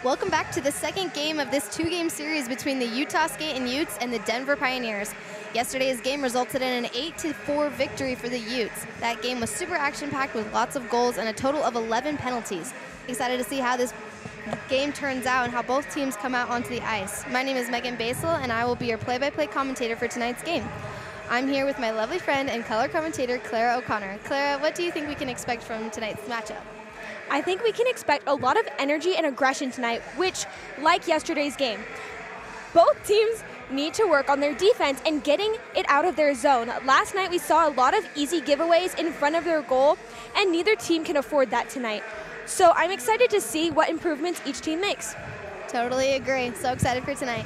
Welcome back to the second game of this two-game series between the Utah Skate Utes and the Denver Pioneers. Yesterday's game resulted in an 8-4 victory for the Utes. That game was super action-packed with lots of goals and a total of 11 penalties. Excited to see how this game turns out and how both teams come out onto the ice. My name is Megan Basel, and I will be your play-by-play commentator for tonight's game. I'm here with my lovely friend and color commentator, Clara O'Connor. Clara, what do you think we can expect from tonight's matchup? I think we can expect a lot of energy and aggression tonight, which, like yesterday's game, both teams need to work on their defense and getting it out of their zone. Last night we saw a lot of easy giveaways in front of their goal, and neither team can afford that tonight. So I'm excited to see what improvements each team makes. Totally agree. So excited for tonight.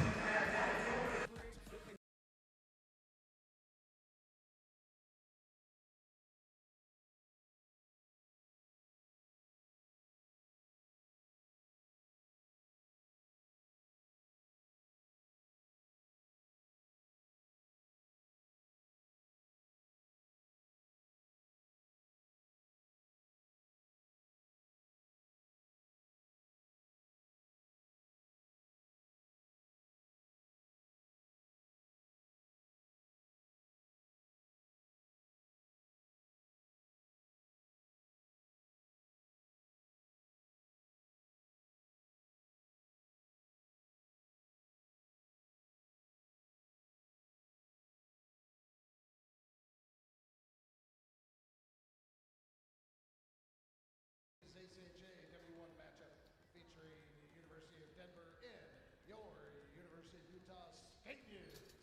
ACHA W1 matchup featuring the University of Denver and your University of Utah Skate Utes.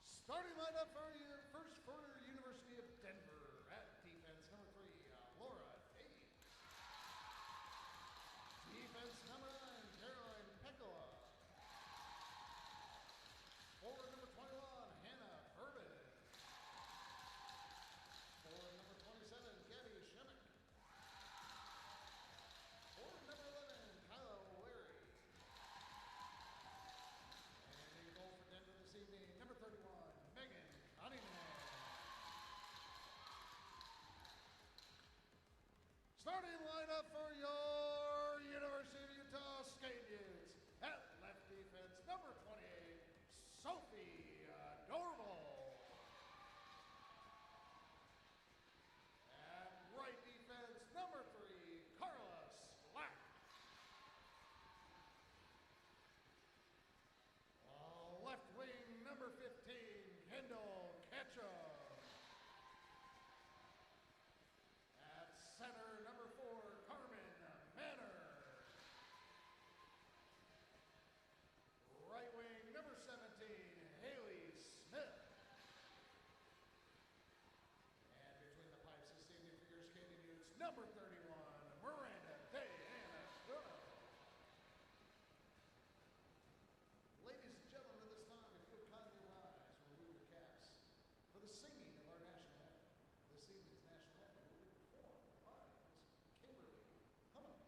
Starting lineup for your first quarter, University of Denver at defense number 3, Laura Hayes. Defense number 9, Caroline Pecola. Forward number 21, Hannah Urban. Forward number 27, Gabby Shemek. Forward number 11, Kyla Wary. And a goal for Denver this evening, number 31, Megan Cunningham. Starting lineup for your University of Utah Skate Utes. At left defense, number 28, Sophie Normal. At right defense, number 3, Carla Slack. Left wing, number 15, Kendall Ketchum. At center, number 4, Carmen Manor. Right wing, number 17, Haley Smith. And between the pipes this evening for your skating Utes, number 31, Miranda Diana Bruno. Ladies and gentlemen, at this time, if you would kindly rise or remove your caps for the singing of our national anthem. This evening's national anthem will be performed by Miss Kimberly Hummel.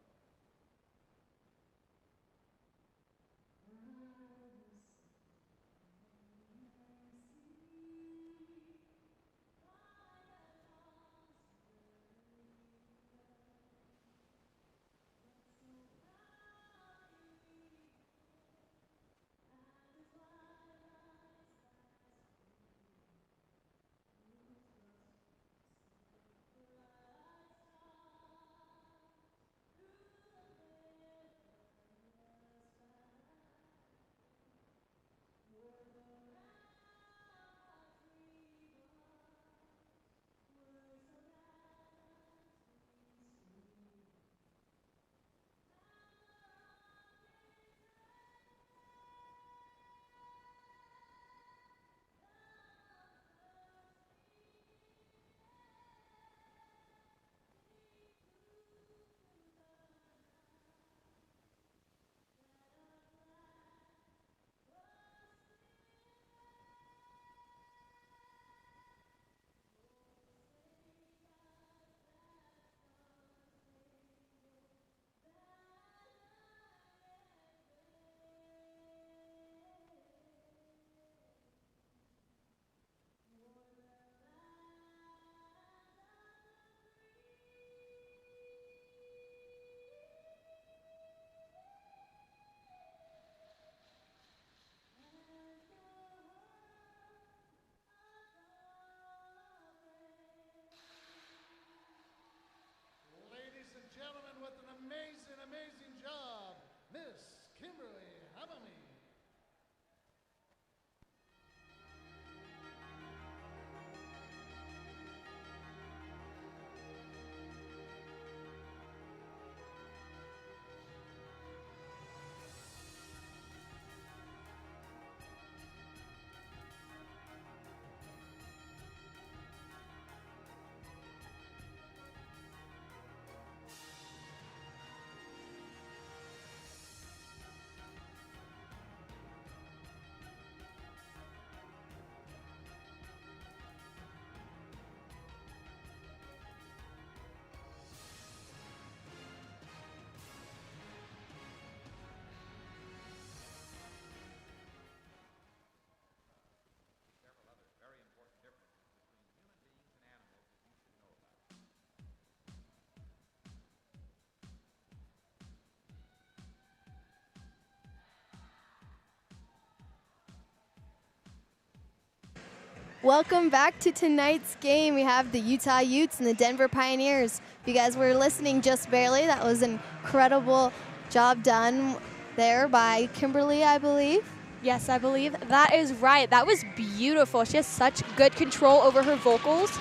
Welcome back to tonight's game. We have the Utah Utes and the Denver Pioneers. If you guys were listening just barely, that was an incredible job done there by Kimberly, I believe. Yes, I believe that is right. That was beautiful. She has such good control over her vocals.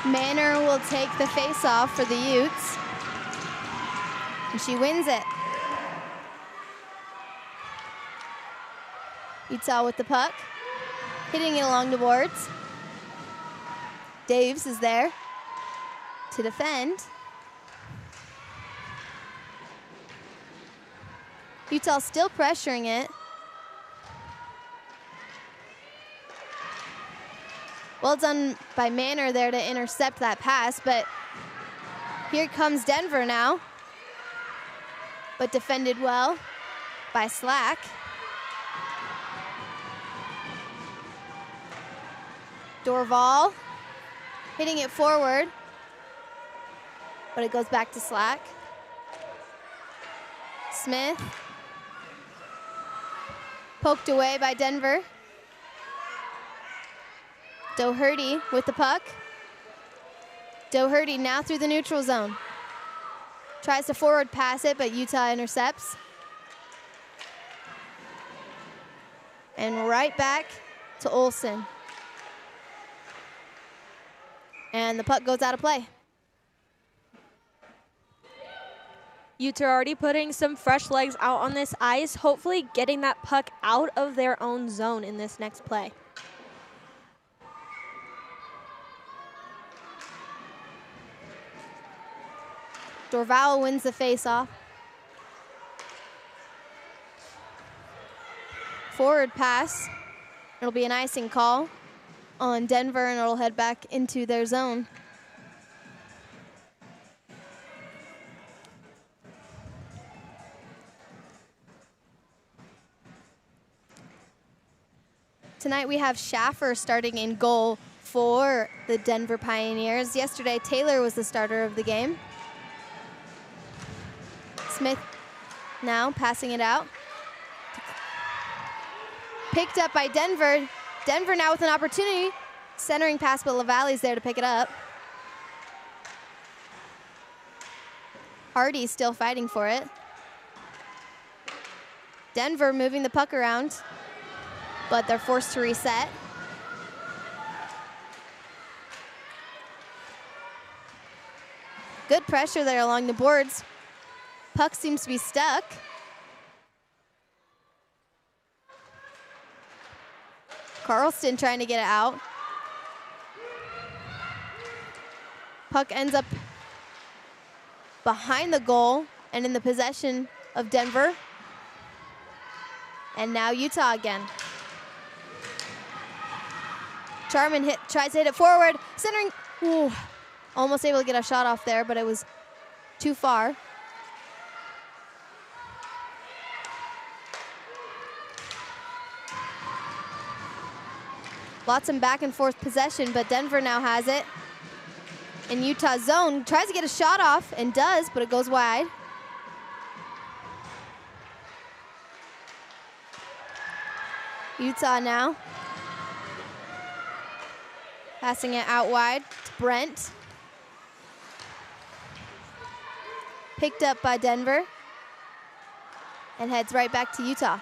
Manor will take the face-off for the Utes. And she wins it. Utah with the puck, hitting it along the boards. Daves is there to defend. Utah still pressuring it. Well done by Manor there to intercept that pass, but here comes Denver now. But defended well by Slack. Dorval hitting it forward, but it goes back to Slack. Smith poked away by Denver. Doherty with the puck. Doherty now through the neutral zone. Tries to forward pass it, but Utah intercepts. And right back to Olsen. And the puck goes out of play. Utes are already putting some fresh legs out on this ice, hopefully getting that puck out of their own zone in this next play. Dorval wins the faceoff. Forward pass. It'll be an icing call on Denver, and it'll head back into their zone. Tonight we have Schaffer starting in goal for the Denver Pioneers. Yesterday, Taylor was the starter of the game. Smith now passing it out. Picked up by Denver. Denver now with an opportunity. Centering pass, but LaValle's there to pick it up. Hardy still fighting for it. Denver moving the puck around, but they're forced to reset. Good pressure there along the boards. Puck seems to be stuck. Carlston trying to get it out. Puck ends up behind the goal and in the possession of Denver. And now Utah again. Charman tries to hit it forward, centering. Ooh, almost able to get a shot off there, but it was too far. Lots of back and forth possession, but Denver now has it. In Utah's zone, tries to get a shot off and does, but it goes wide. Utah now. Passing it out wide to Brent. Picked up by Denver and heads right back to Utah.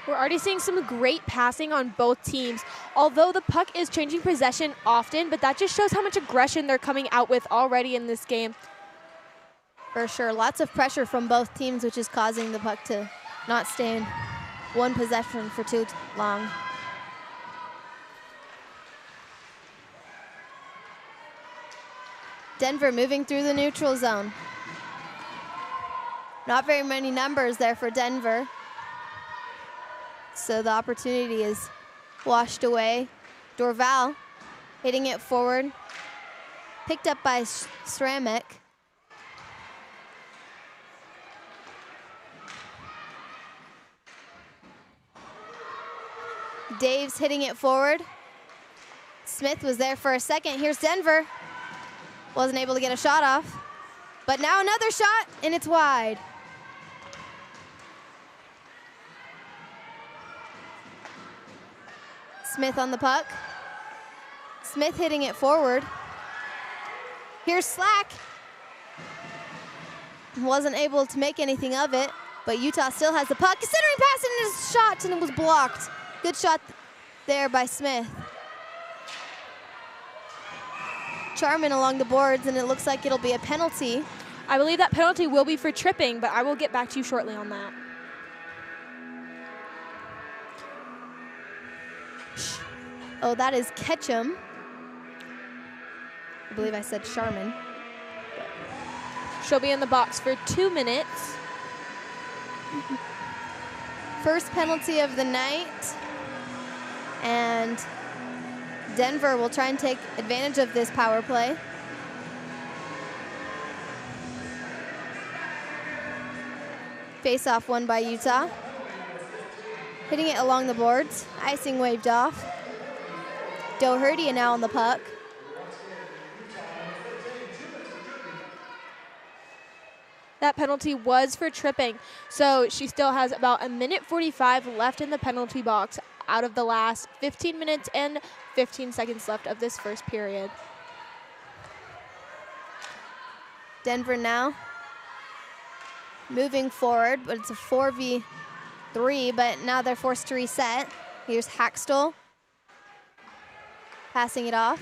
We're already seeing some great passing on both teams, although the puck is changing possession often, but that just shows how much aggression they're coming out with already in this game. For sure, lots of pressure from both teams, which is causing the puck to not stay in one possession for too long. Denver moving through the neutral zone. Not very many numbers there for Denver. So the opportunity is washed away. Dorval hitting it forward. Picked up by Sramek. Dave's hitting it forward. Smith was there for a second. Here's Denver. Wasn't able to get a shot off. But now another shot, and it's wide. Smith on the puck. Smith hitting it forward. Here's Slack. Wasn't able to make anything of it, but Utah still has the puck. Centering pass and his shot, and it was blocked. Good shot there by Smith. Charman along the boards, and it looks like it'll be a penalty. I believe that penalty will be for tripping, but I will get back to you shortly on that. Oh, that is Ketchum. I believe I said Charman. She'll be in the box for 2 minutes. First penalty of the night. And Denver will try and take advantage of this power play. Face-off won by Utah. Hitting it along the boards. Icing waved off. Doherty now on the puck. That penalty was for tripping, so she still has about 1:45 left in the penalty box out of the last 15 minutes and 15 seconds left of this first period. Denver now moving forward, but it's a 4v3, but now they're forced to reset. Here's Hackstall passing it off.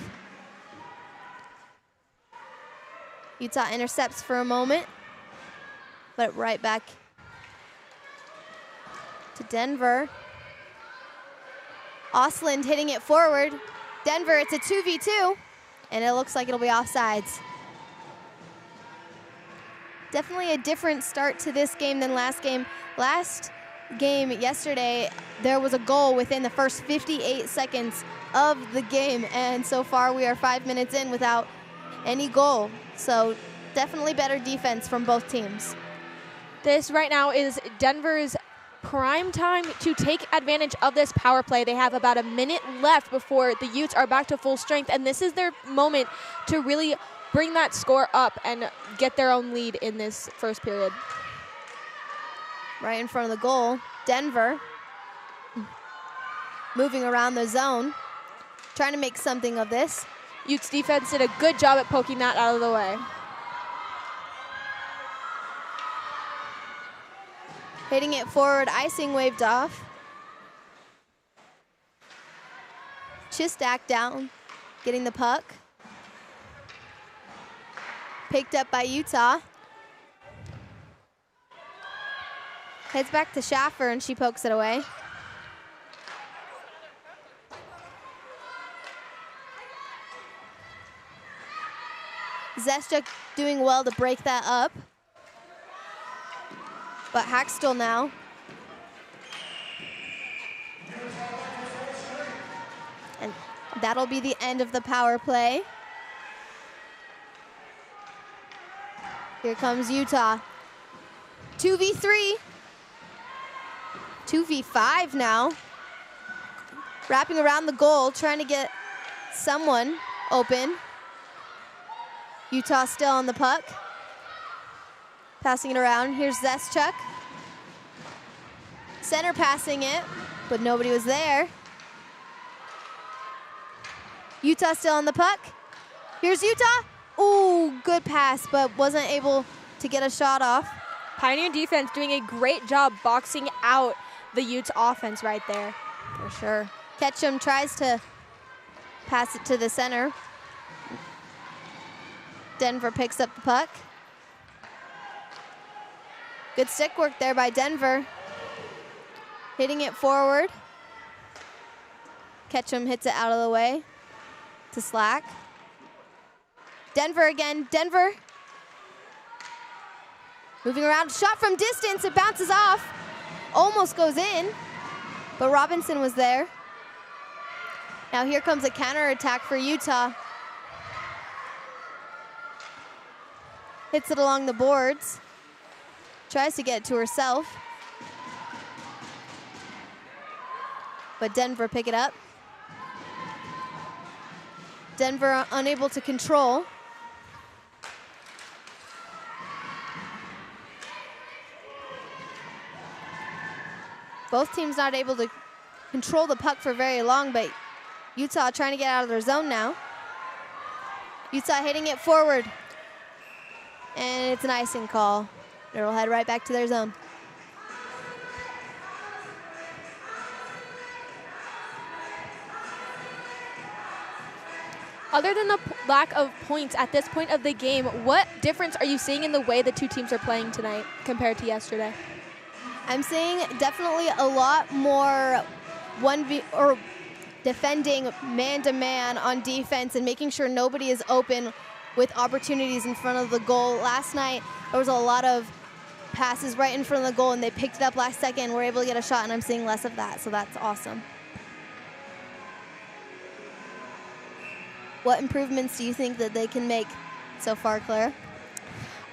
Utah intercepts for a moment, but right back to Denver. Osland hitting it forward. Denver, it's a 2v2, and it looks like it'll be offsides. Definitely a different start to this game than last game. Last game yesterday, there was a goal within the first 58 seconds of the game, and so far we are 5 minutes in without any goal. So definitely better defense from both teams. This right now is Denver's prime time to take advantage of this power play. They have about a minute left before the Utes are back to full strength, and this is their moment to really bring that score up and get their own lead in this first period. Right in front of the goal, Denver moving around the zone, trying to make something of this. Utes defense did a good job at poking that out of the way. Hitting it forward, icing waved off. Chistak down, getting the puck. Picked up by Utah. Heads back to Schaffer, and she pokes it away. Zeschuk doing well to break that up. But Hackstall now. And that'll be the end of the power play. Here comes Utah. 2v3. 2v5 now. Wrapping around the goal, trying to get someone open. Utah still on the puck. Passing it around. Here's Zeschuk. Center passing it, but nobody was there. Utah still on the puck. Here's Utah. Ooh, good pass, but wasn't able to get a shot off. Pioneer defense doing a great job boxing out the Utes offense right there. For sure. Ketchum tries to pass it to the center. Denver picks up the puck. Good stick work there by Denver. Hitting it forward. Ketchum hits it out of the way to Slack. Denver again, Denver. Moving around, shot from distance, it bounces off. Almost goes in, but Robinson was there. Now here comes a counterattack for Utah. Hits it along the boards. Tries to get it to herself. But Denver pick it up. Denver unable to control. Both teams not able to control the puck for very long, but Utah trying to get out of their zone now. Utah hitting it forward. And it's an icing call. It'll head right back to their zone. Other than the lack of points at this point of the game, what difference are you seeing in the way the two teams are playing tonight compared to yesterday? I'm seeing definitely a lot more 1v or defending man-to-man on defense and making sure nobody is open with opportunities in front of the goal. Last night, there was a lot of passes right in front of the goal, and they picked it up last second and were able to get a shot, and I'm seeing less of that, so that's awesome. What improvements do you think that they can make so far, Claire?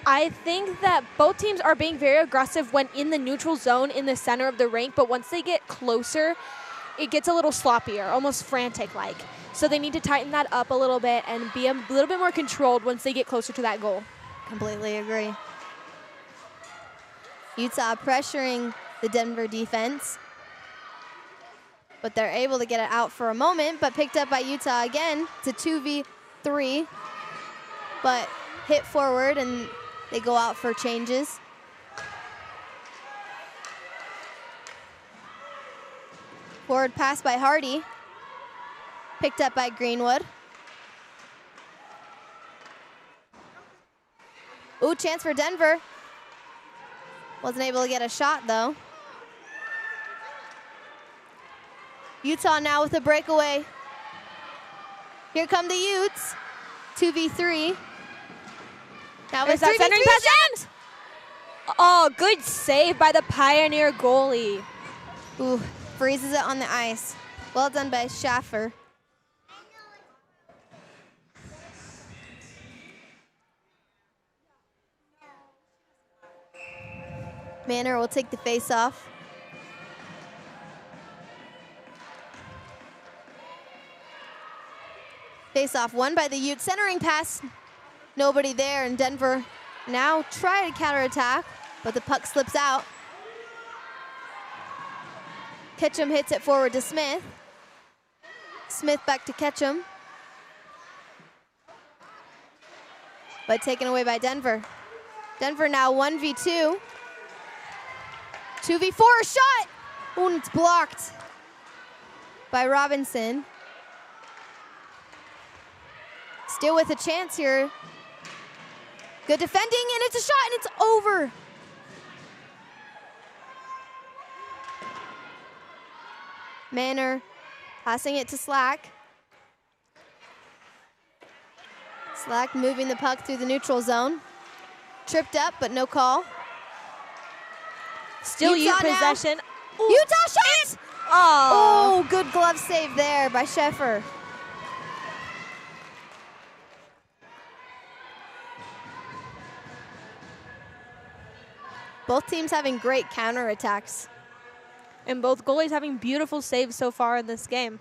I think that both teams are being very aggressive when in the neutral zone in the center of the rink, but once they get closer, it gets a little sloppier, almost frantic-like. So they need to tighten that up a little bit and be a little bit more controlled once they get closer to that goal. Completely agree. Utah pressuring the Denver defense, but they're able to get it out for a moment, but picked up by Utah again. It's a 2v3, but hit forward and they go out for changes. Forward pass by Hardy, picked up by Greenwood. Ooh, chance for Denver. Wasn't able to get a shot though. Utah now with a breakaway. Here come the Utes. 2v3. Now There's it's that 3v3 centering pass in. Oh, good save by the Pioneer goalie. Ooh, freezes it on the ice. Well done by Schaffer. Manor will take the face-off. Face-off won by the Utes. Centering pass, nobody there, and Denver now try to counterattack, but the puck slips out. Ketchum hits it forward to Smith. Smith back to Ketchum. But taken away by Denver. Denver now 1v2. 2v4, a shot! Oh, and it's blocked by Robinson. Still with a chance here. Good defending, and it's a shot, and it's over. Manor passing it to Slack. Slack moving the puck through the neutral zone. Tripped up, but no call. Still Ute possession. Ooh. Utah shot! Oh, good glove save there by Scheffer. Both teams having great counterattacks. And both goalies having beautiful saves so far in this game.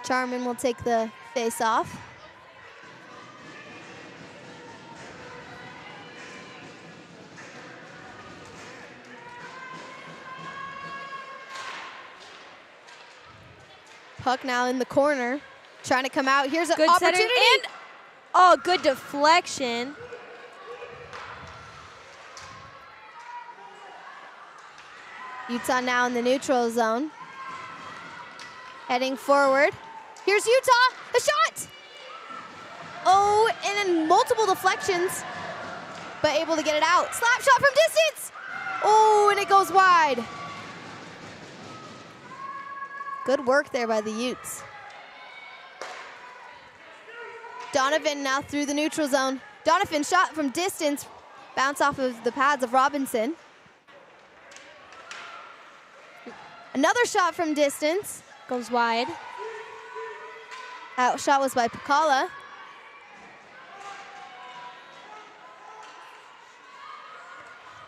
Charman will take the face-off. Puck now in the corner, trying to come out. Here's an good opportunity. And oh, good deflection. Utah now in the neutral zone. Heading forward. Here's Utah, a shot! Oh, and in multiple deflections, but able to get it out. Slap shot from distance! Oh, and it goes wide. Good work there by the Utes. Donovan now through the neutral zone. Donovan shot from distance, bounce off of the pads of Robinson. Another shot from distance. Goes wide. Shot was by Pacala.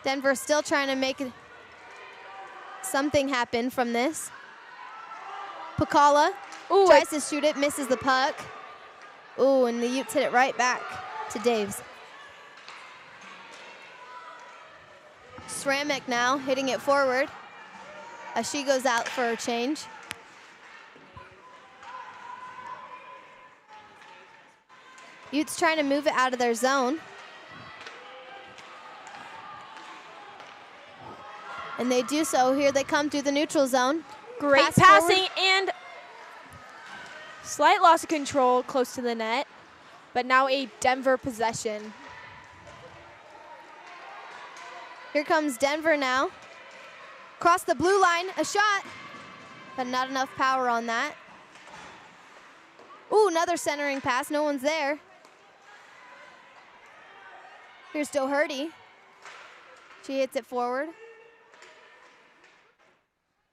Denver still trying to make something happen from this. Pacala tries to shoot it, misses the puck. Ooh, and the Utes hit it right back to Daves. Sramek now hitting it forward as she goes out for a change. Utes trying to move it out of their zone. And they do so. Here they come through the neutral zone. Great Pass passing forward. and slight loss of control close to the net, but now a Denver possession. Here comes Denver now. Cross the blue line, a shot, but not enough power on that. Ooh, another centering pass, no one's there. Here's Doherty. She hits it forward.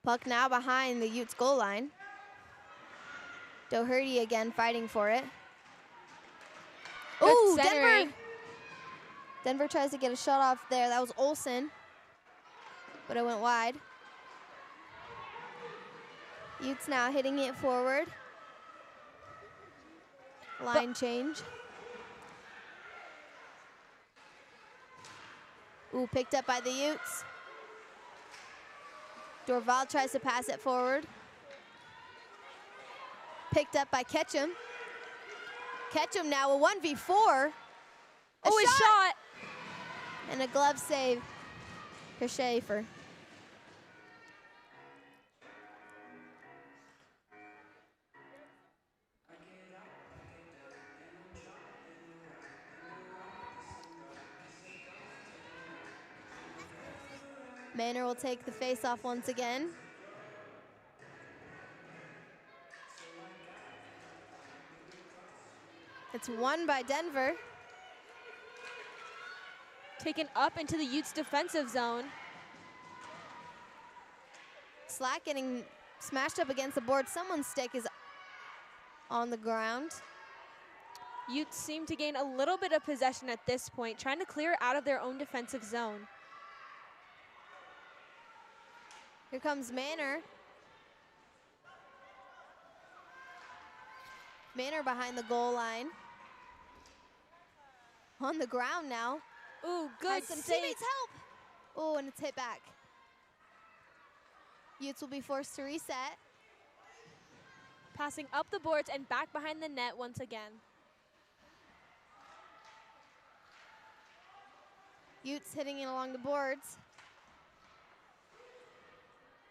Puck now behind the Utes goal line. Doherty again fighting for it. Good Ooh, centering. Denver. Denver tries to get a shot off there. That was Olsen, but it went wide. Utes now hitting it forward. Line change. Ooh, picked up by the Utes. Dorval tries to pass it forward. Picked up by Ketchum. Ketchum now a 1v4. A shot. And a glove save for Schaefer. Manor will take the face-off once again. It's won by Denver. Taken up into the Utes defensive zone. Slack getting smashed up against the board. Someone's stick is on the ground. Utes seem to gain a little bit of possession at this point, trying to clear out of their own defensive zone. Here comes Manor. Manor behind the goal line. On the ground now. Ooh, good Has some save. teammates help. Oh, and it's hit back. Utes will be forced to reset. Passing up the boards and back behind the net once again. Utes hitting it along the boards.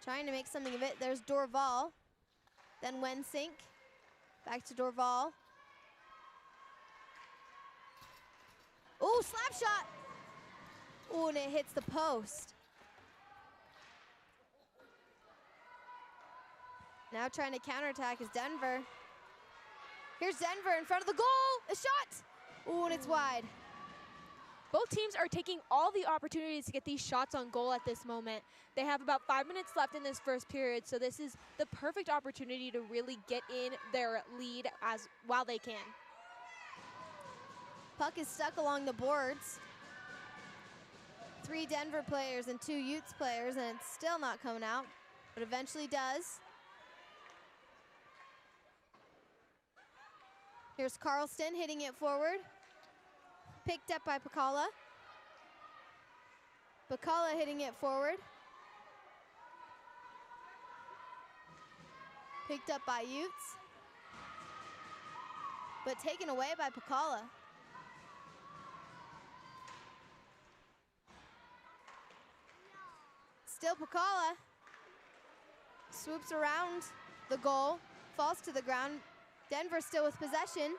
Trying to make something of it. There's Dorval. Then Wensink. Back to Dorval. Ooh, slap shot. Ooh, and it hits the post. Now trying to counterattack is Denver. Here's Denver in front of the goal. A shot. Ooh, and it's wide. Both teams are taking all the opportunities to get these shots on goal at this moment. They have about 5 minutes left in this first period, so this is the perfect opportunity to really get in their lead while they can. Puck is stuck along the boards. 3 Denver players and 2 Utes players, and it's still not coming out, but eventually does. Here's Carlston hitting it forward. Picked up by Pacala. Pacala hitting it forward. Picked up by Utes. But taken away by Pacala. Still Pacala. Swoops around the goal. Falls to the ground. Denver still with possession.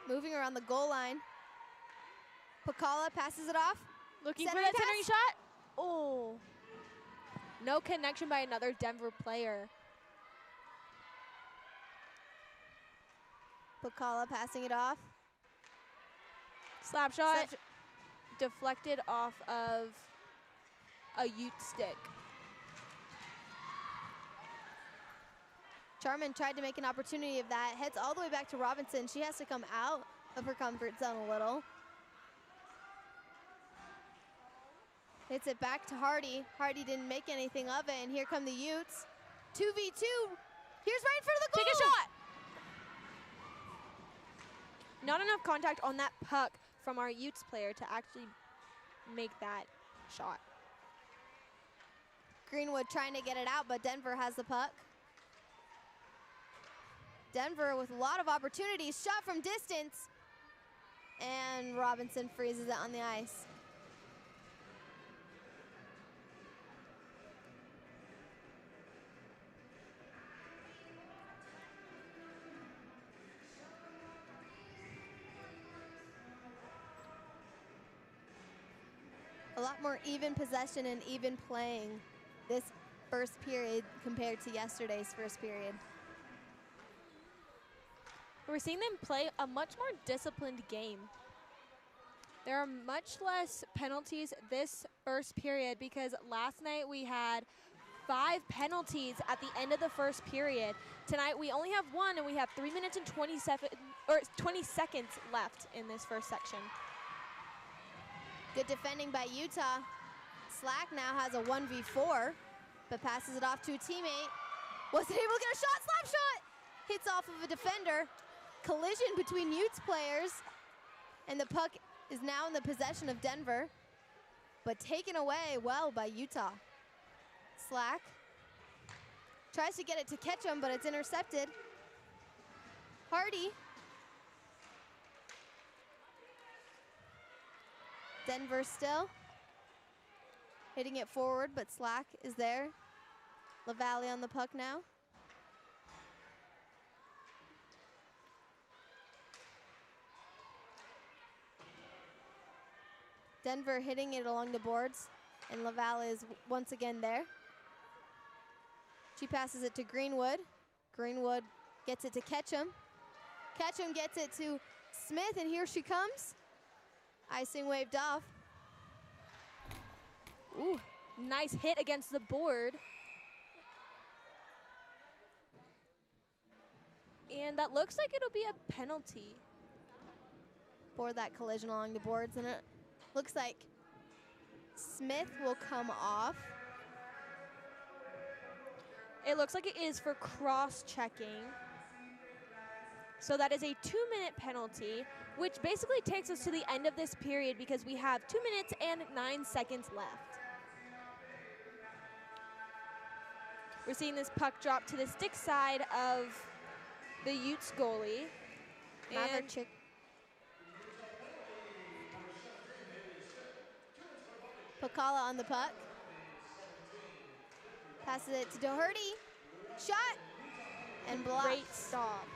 Moving around the goal line. Pacala passes it off. Looking for Centering that centering pass. shot. Oh. No connection by another Denver player. Pacala passing it off. Slap shot. Slap sh- Deflected off of a Ute stick. Charman tried to make an opportunity of that. Heads all the way back to Robinson. She has to come out of her comfort zone a little. Hits it back to Hardy. Hardy didn't make anything of it, and here come the Utes. 2v2. Here's right in front of the goal. Take a shot. Not enough contact on that puck from our Utes player to actually make that shot. Greenwood trying to get it out, but Denver has the puck. Denver with a lot of opportunities. Shot from distance. And Robinson freezes it on the ice. A lot more even possession and even playing this first period compared to yesterday's first period. We're seeing them play a much more disciplined game. There are much less penalties this first period because last night we had 5 penalties at the end of the first period. Tonight we only have 1 and we have 3 minutes and 20 seconds left in this first section. Good defending by Utah. Slack now has a 1v4, but passes it off to a teammate. Wasn't able to get a shot, slap shot! Hits off of a defender. Collision between Utes players, and the puck is now in the possession of Denver, but taken away well by Utah. Slack tries to get it to Ketchum, but it's intercepted. Hardy. Denver still hitting it forward, but Slack is there. LaValle on the puck now. Denver hitting it along the boards, and LaValle is once again there. She passes it to Greenwood. Greenwood gets it to Ketchum. Ketchum gets it to Smith, and here she comes. Icing waved off. Ooh, nice hit against the board. And that looks like it'll be a penalty. For that collision along the boards, and it looks like Smith will come off. It looks like it is for cross-checking. So that is a 2-minute penalty, which basically takes us to the end of this period because we have 2 minutes and 9 seconds left. We're seeing this puck drop to the stick side of the Utes goalie. Mavericks. Pakala on the puck. Passes it to Doherty. Shot and blocked. Great stop.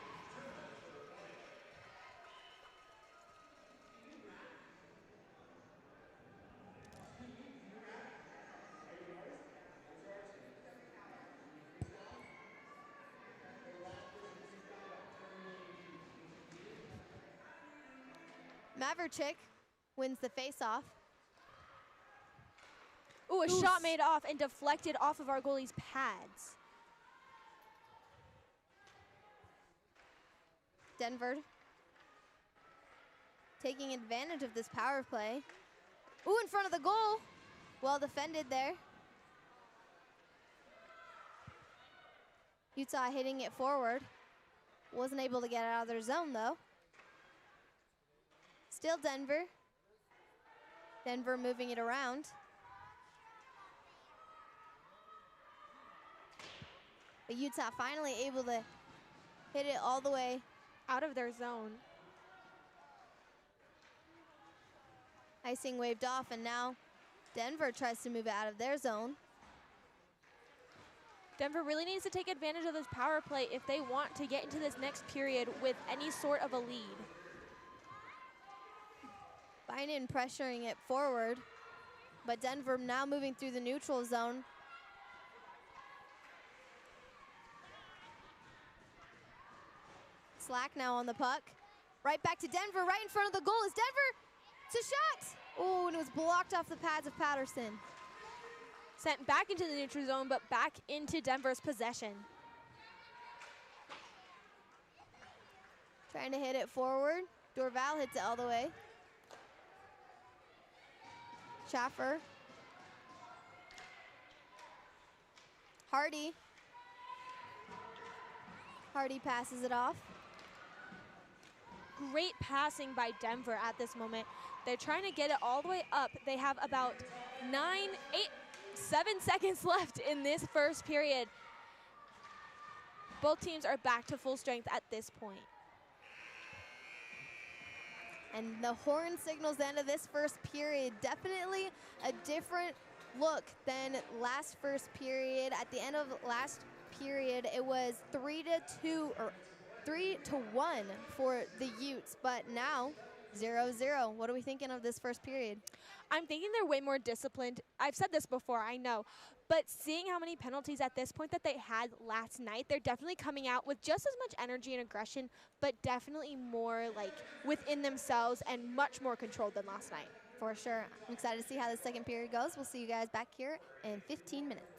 Mavericks wins the face-off. Ooh, a shot made off and deflected off of our goalie's pads. Denver taking advantage of this power play. Ooh, in front of the goal. Well defended there. Utah hitting it forward. Wasn't able to get it out of their zone though. Still Denver. Denver moving it around. But Utah finally able to hit it all the way out of their zone. Icing waved off, and now Denver tries to move it out of their zone. Denver really needs to take advantage of this power play if they want to get into this next period with any sort of a lead. Bynum pressuring it forward, but Denver now moving through the neutral zone. Slack now on the puck. Right back to Denver, right in front of the goal is Denver. It's a shot. Oh, and it was blocked off the pads of Patterson. Sent back into the neutral zone, but back into Denver's possession. Trying to hit it forward. Dorval hits it all the way. Schaffer. Hardy. Hardy passes it off. Great passing by Denver at this moment. They're trying to get it all the way up. They have about 7 seconds left in this first period. Both teams are back to full strength at this point. And the horn signals the end of this first period. Definitely a different look than last first period. At the end of last period, it was 3-2 or 3-1 for the Utes, but now 0-0. What are we thinking of this first period? I'm thinking they're way more disciplined. I've said this before, I know. But seeing how many penalties at this point that they had last night, they're definitely coming out with just as much energy and aggression, but definitely more like within themselves and much more controlled than last night. For sure. I'm excited to see how the second period goes. We'll see you guys back here in 15 minutes.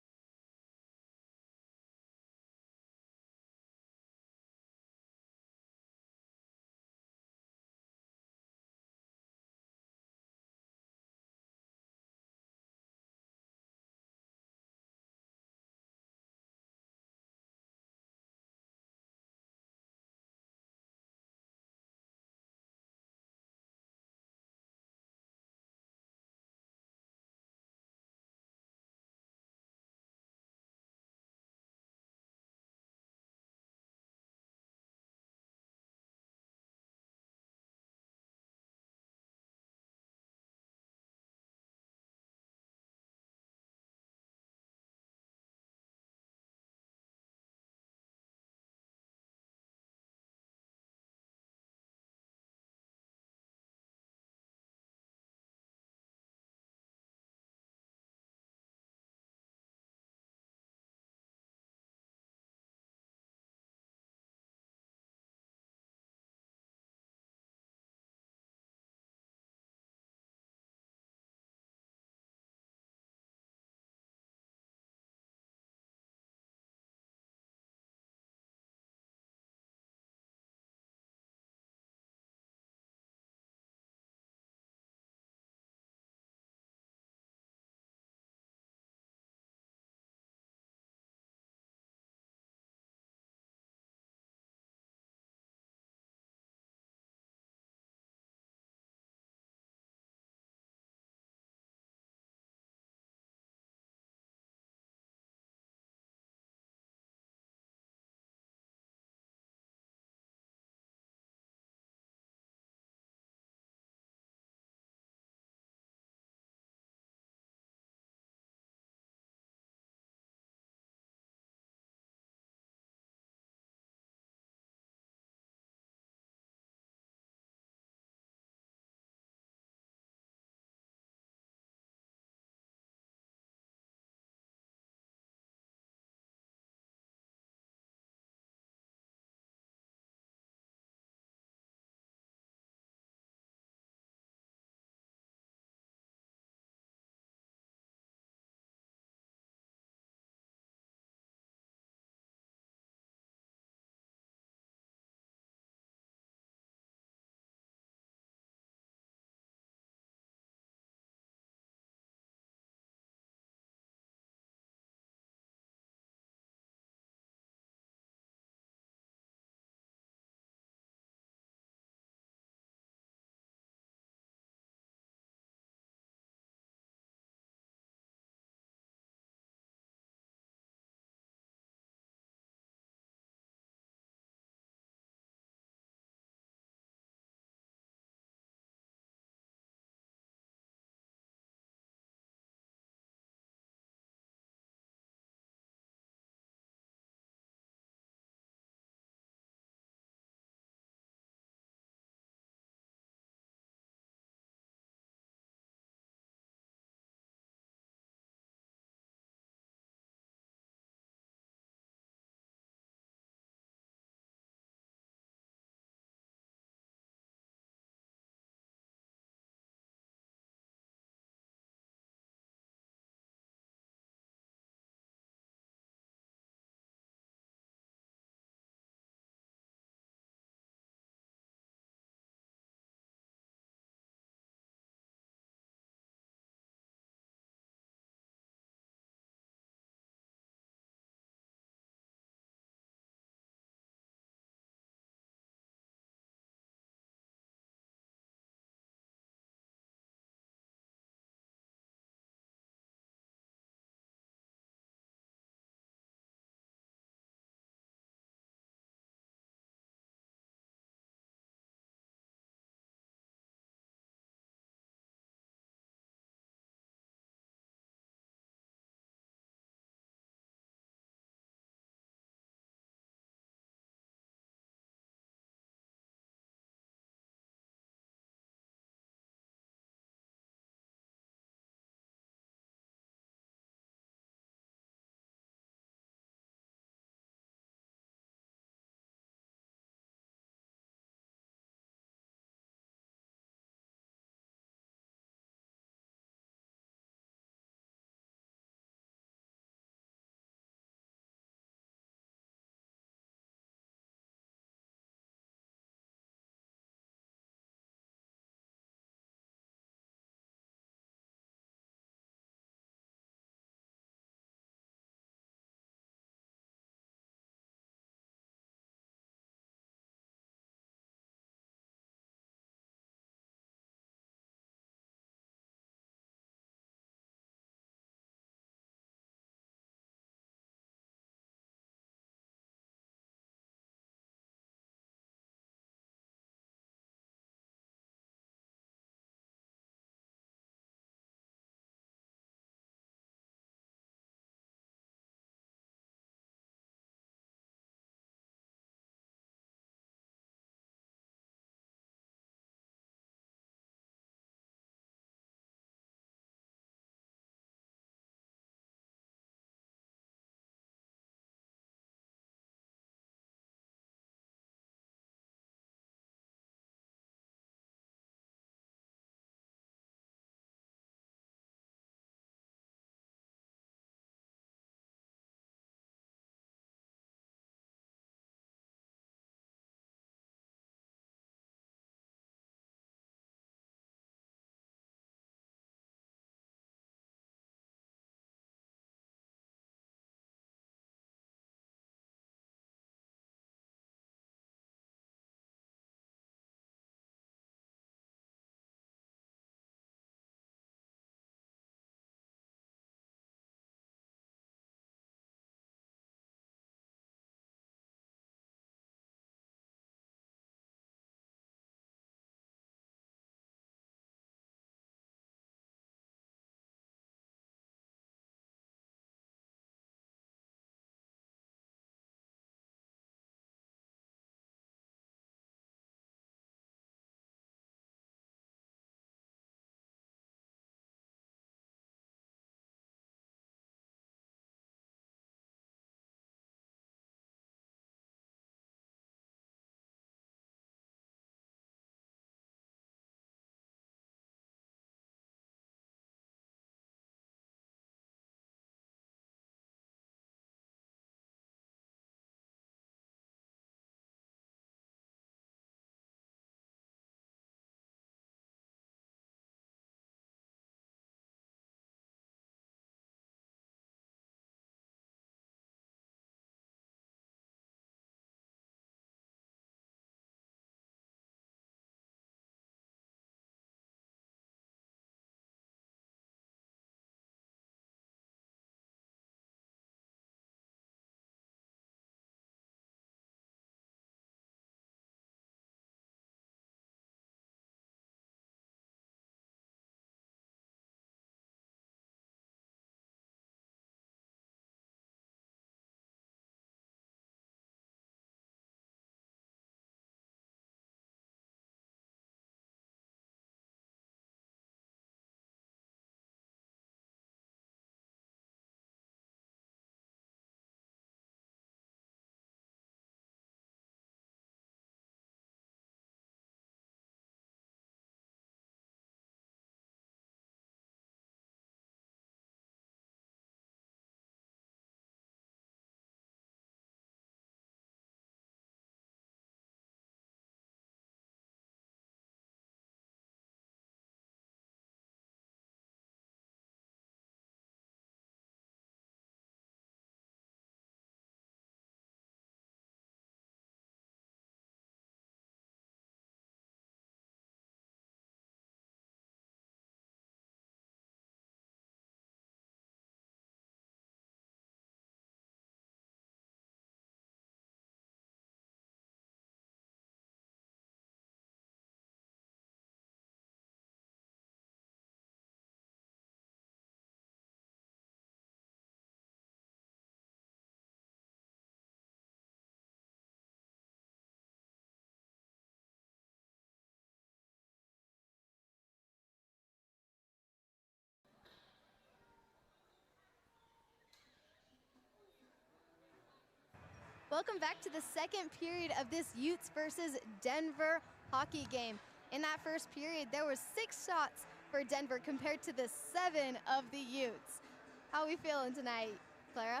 Welcome back to the second period of this Utes versus Denver hockey game. In that first period, there were 6 shots for Denver compared to the 7 of the Utes. How are we feeling tonight, Clara?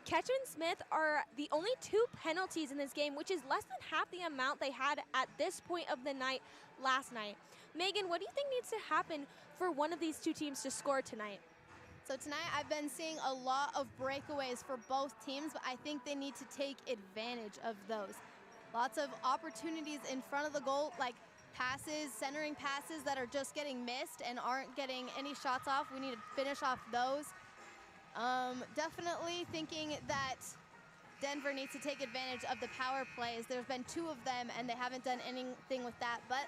Ketchum and Smith are the only 2 penalties in this game, which is less than half the amount they had at this point of the night last night. Megan, what do you think needs to happen for one of these 2 teams to score tonight? So tonight I've been seeing a lot of breakaways for both teams, but I think they need to take advantage of those. Lots of opportunities in front of the goal, like passes, centering passes that are just getting missed and aren't getting any shots off. We need to finish off those. Definitely thinking that Denver needs to take advantage of the power plays. There's been 2 of them and they haven't done anything with that, but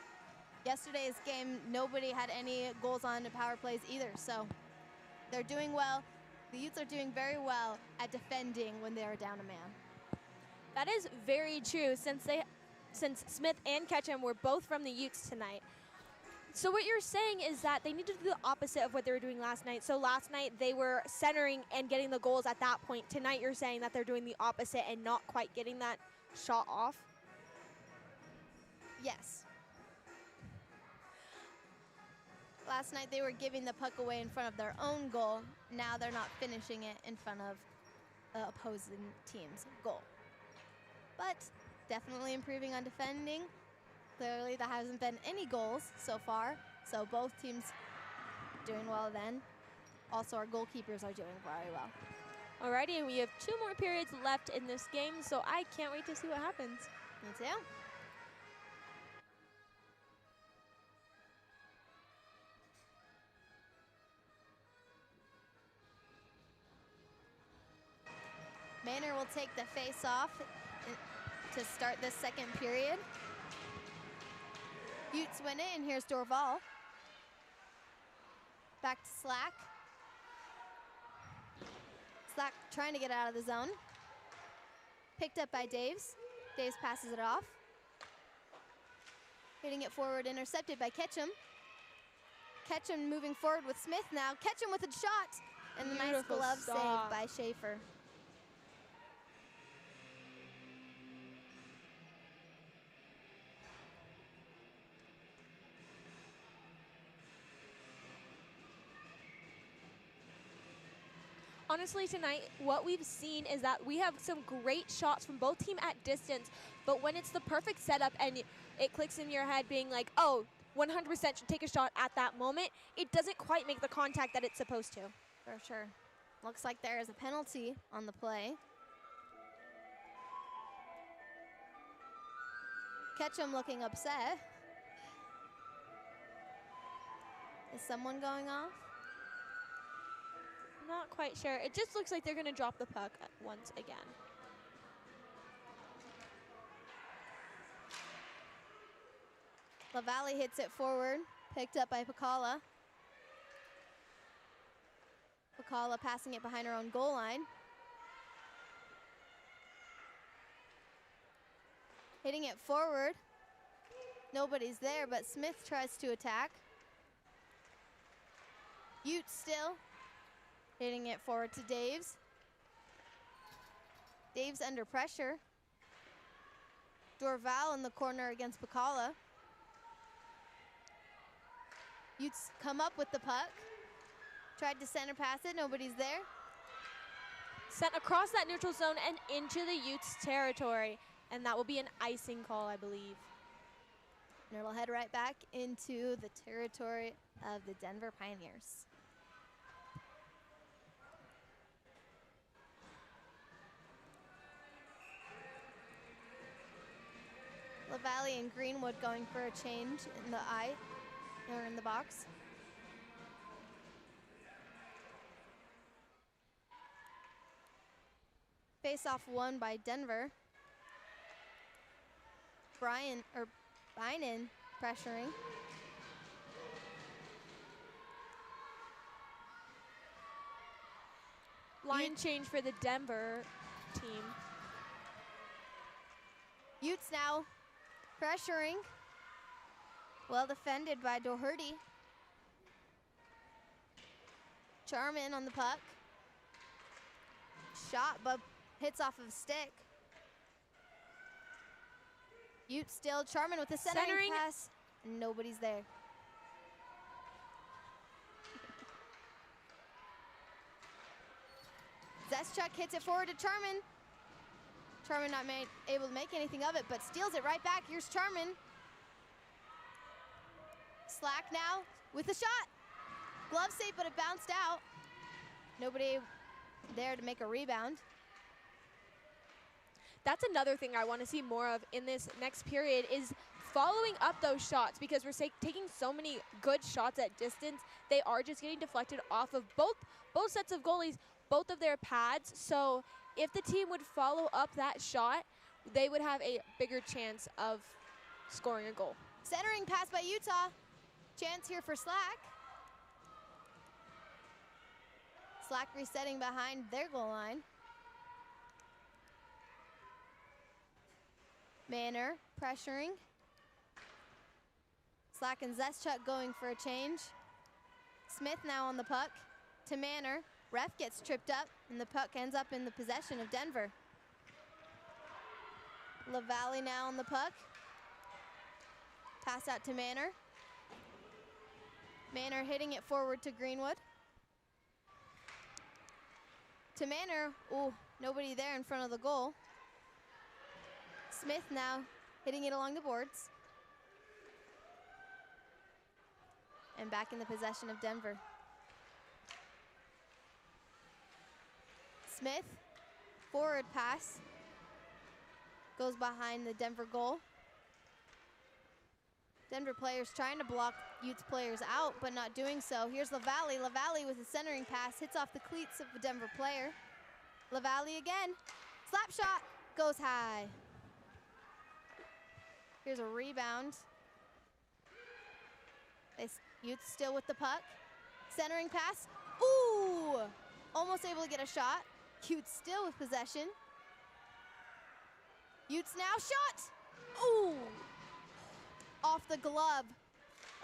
yesterday's game, nobody had any goals on the power plays either, so they're doing well. The Utes are doing very well at defending when they are down a man. That is very true, since Smith and Ketchum were both from the Utes tonight. So what you're saying is that they need to do the opposite of what they were doing last night. So last night they were centering and getting the goals at that point. Tonight you're saying that they're doing the opposite and not quite getting that shot off? Yes. Last night they were giving the puck away in front of their own goal. Now they're not finishing it in front of the opposing team's goal. But definitely improving on defending. Clearly there hasn't been any goals so far, so both teams doing well then. Also our goalkeepers are doing very well. Alrighty, and we have 2 more periods left in this game, so I can't wait to see what happens. Me too. Manor will take the face-off to start this second period. Utes win it, and here's Dorval. Back to Slack. Slack trying to get out of the zone. Picked up by Daves. Daves passes it off. Hitting it forward, intercepted by Ketchum. Ketchum moving forward with Smith now. Ketchum with a shot, and the nice Beautiful glove stop. save by Schaefer. Honestly, tonight, what we've seen is that we have some great shots from both teams at distance, but when it's the perfect setup and it clicks in your head being like, oh, 100% should take a shot at that moment, it doesn't quite make the contact that it's supposed to. For sure. Looks like there is a penalty on the play. Ketchum looking upset. Is someone going off? Not quite sure. It just looks like they're going to drop the puck once again. LaValle hits it forward, picked up by Pacala. Pacala passing it behind her own goal line. Hitting it forward. Nobody's there, but Smith tries to attack. Utes still. Hitting it forward to Daves. Daves under pressure. Dorval in the corner against Pacala. Utes come up with the puck. Tried to center pass it, nobody's there. Sent across that neutral zone and into the Utes territory. And that will be an icing call, I believe. And it'll head right back into the territory of the Denver Pioneers. LaValle and Greenwood going for a change in the or in the box. Face-off won by Denver. Binen pressuring. Line change for the Denver team. Utes now pressuring. Well defended by Doherty. Charman on the puck. Shot, but hits off of a stick. Ute still. Charman with the centering Centering. pass. Nobody's there. Zeschuk hits it forward to Charman. Charman not able to make anything of it, but steals it right back. Here's Charman. Slack now with a shot. Glove save, but it bounced out. Nobody there to make a rebound. That's another thing I want to see more of in this next period is following up those shots, because we're taking so many good shots at distance. They are just getting deflected off of both sets of goalies, both of their pads. So if the team would follow up that shot, they would have a bigger chance of scoring a goal. Centering pass by Utah. Chance here for Slack. Slack resetting behind their goal line. Manor pressuring. Slack and Zeschuk going for a change. Smith now on the puck to Manor. Ref gets tripped up, and the puck ends up in the possession of Denver. LaValle now on the puck. Pass out to Manor. Manor hitting it forward to Greenwood. To Manor, ooh, nobody there in front of the goal. Smith now hitting it along the boards. And back in the possession of Denver. Smith, forward pass. Goes behind the Denver goal. Denver players trying to block Utes players out, but not doing so. Here's LaValle. LaValle with a centering pass, hits off the cleats of the Denver player. LaValle again. Slap shot, goes high. Here's a rebound. Utes still with the puck. Centering pass. Ooh! Almost able to get a shot. Utes still with possession. Utes now shot. Ooh! Off the glove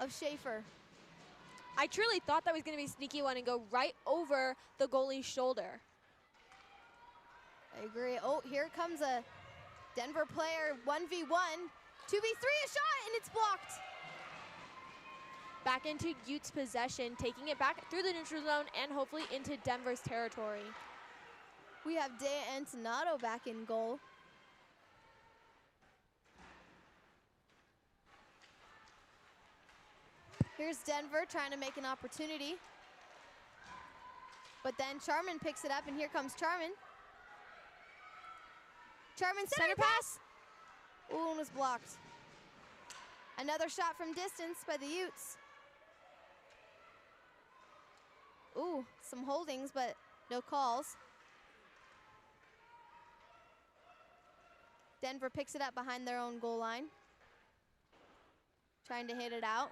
of Schaefer. I truly thought that was going to be a sneaky one and go right over the goalie's shoulder. I agree. Oh, here comes a Denver player, 1v1. 2v3, a shot, and it's blocked. Back into Utes possession, taking it back through the neutral zone and hopefully into Denver's territory. We have De Antonato back in goal. Here's Denver trying to make an opportunity. But then Charman picks it up, and here comes Charman. Charman center pass. Ooh, and was blocked. Another shot from distance by the Utes. Ooh, some holdings, but no calls. Denver picks it up behind their own goal line. Trying to hit it out.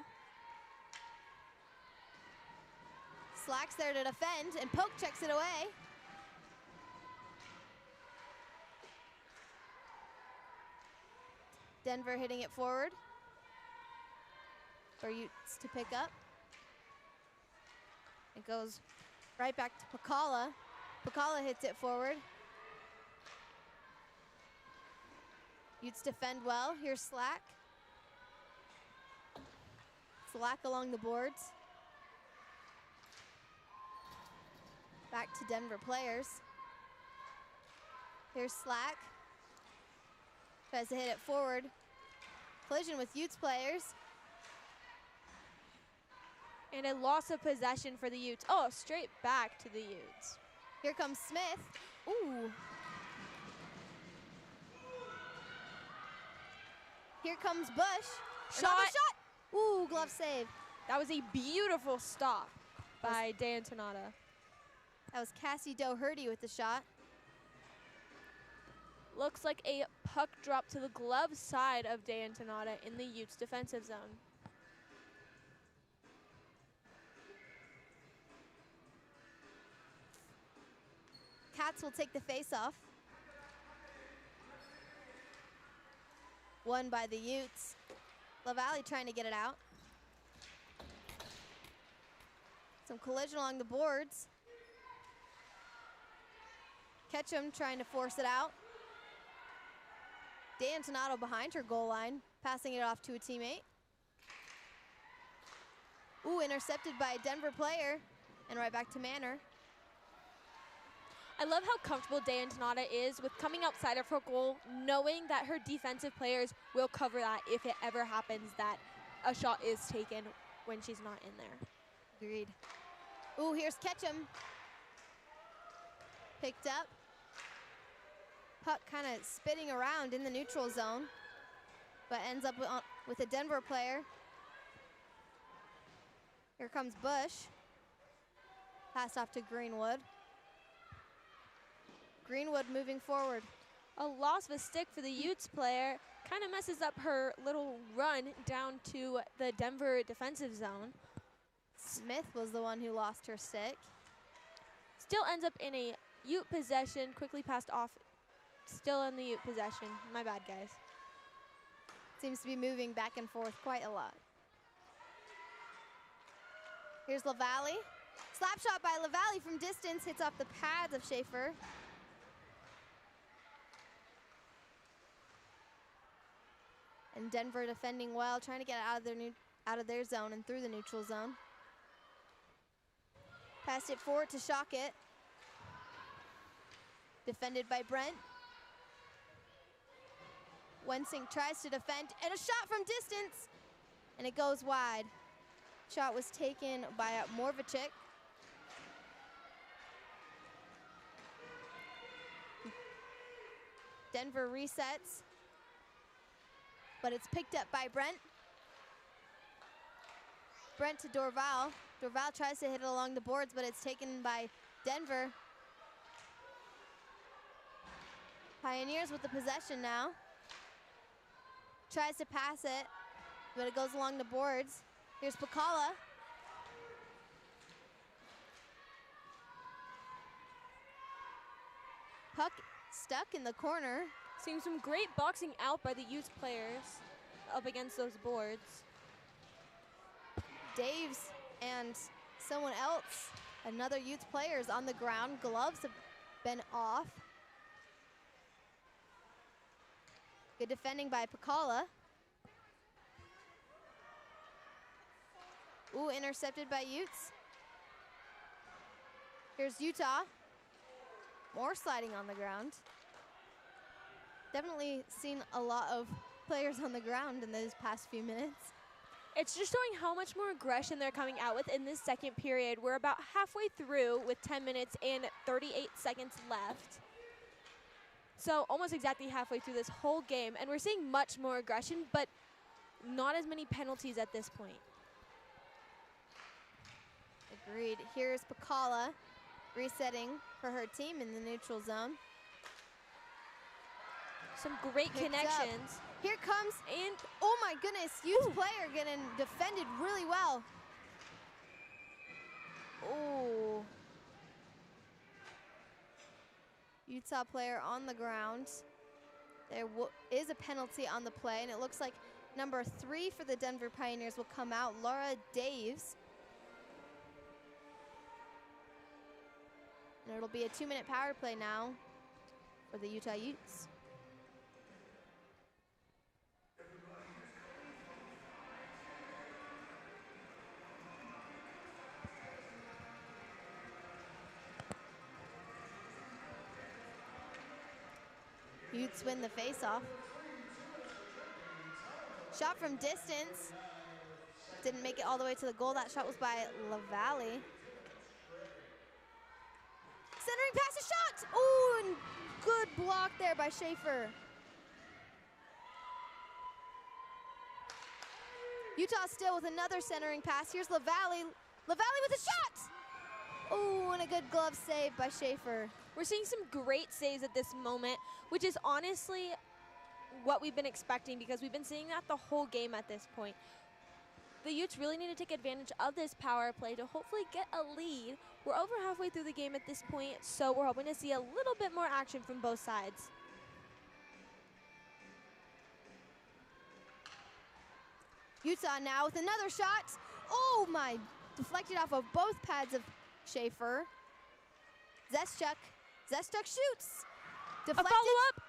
Slack's there to defend, and Poke checks it away. Denver hitting it forward for Utes to pick up. It goes right back to Pacala. Pacala hits it forward. Utes defend well. Here's Slack. Slack along the boards. Back to Denver players. Here's Slack. Tries to hit it forward. Collision with Utes players. And a loss of possession for the Utes. Oh, straight back to the Utes. Here comes Smith. Ooh. Here comes Bush. Another shot. Ooh, glove save. That was a beautiful stop by De Antonata. That was Cassie Doherty with the shot. Looks like a puck drop to the glove side of De Antonata in the Utes defensive zone. Cats will take the face-off. Won by the Utes. LaValle trying to get it out. Some collision along the boards. Ketchum trying to force it out. D'Antonato behind her goal line, passing it off to a teammate. Ooh, intercepted by a Denver player, and right back to Manor. I love how comfortable D'Antonata is with coming outside of her goal, knowing that her defensive players will cover that if it ever happens that a shot is taken when she's not in there. Agreed. Ooh, here's Ketchum. Picked up. Puck kind of spitting around in the neutral zone, but ends up with a Denver player. Here comes Bush. Passed off to Greenwood. Greenwood moving forward. A loss of a stick for the Utes player kind of messes up her little run down to the Denver defensive zone. Smith was the one who lost her stick. Still ends up in a Ute possession, quickly passed off. Still in the Ute possession. My bad, guys. Seems to be moving back and forth quite a lot. Here's LaValle. Slap shot by LaValle from distance, hits off the pads of Schaefer. And Denver defending well, trying to get out of their zone and through the neutral zone. Passed it forward to Shockett. Defended by Brent. Wensink tries to defend, and a shot from distance, and it goes wide. Shot was taken by Morvacek. Denver resets, but it's picked up by Brent. Brent to Dorval. Dorval tries to hit it along the boards, but it's taken by Denver. Pioneers with the possession now. Tries to pass it, but it goes along the boards. Here's Pacala. Puck stuck in the corner. Seeing some great boxing out by the Utes players up against those boards. Daves and someone else, another Utes player, is on the ground. Gloves have been off. Good defending by Pacala. Ooh, intercepted by Utes. Here's Utah. More sliding on the ground. Definitely seen a lot of players on the ground in those past few minutes. It's just showing how much more aggression they're coming out with in this second period. We're about halfway through with 10 minutes and 38 seconds left. So almost exactly halfway through this whole game, and we're seeing much more aggression, but not as many penalties at this point. Agreed. Here's Pacala resetting for her team in the neutral zone. Some great Picked connections. up. Here comes, And oh my goodness, Utes player getting defended really well. Oh. Utah player on the ground. There is a penalty on the play, and it looks like number 3 for the Denver Pioneers will come out, Laura Daves. And it'll be a 2-minute power play now for the Utah Utes. Utes win the faceoff. Shot from distance. Didn't make it all the way to the goal. That shot was by LaValle. Centering pass, a shot! Ooh, and good block there by Schaefer. Utah still with another centering pass. Here's LaValle. LaValle with a shot! Ooh, and a good glove save by Schaefer. we're seeing some great saves at this moment, which is honestly what we've been expecting because we've been seeing that the whole game at this point. The Utes really need to take advantage of this power play to hopefully get a lead. We're over halfway through the game at this point, so we're hoping to see a little bit more action from both sides. Utah now with another shot. Oh my, deflected off of both pads of Schaefer. Zeschuk shoots. A Deflected. follow-up.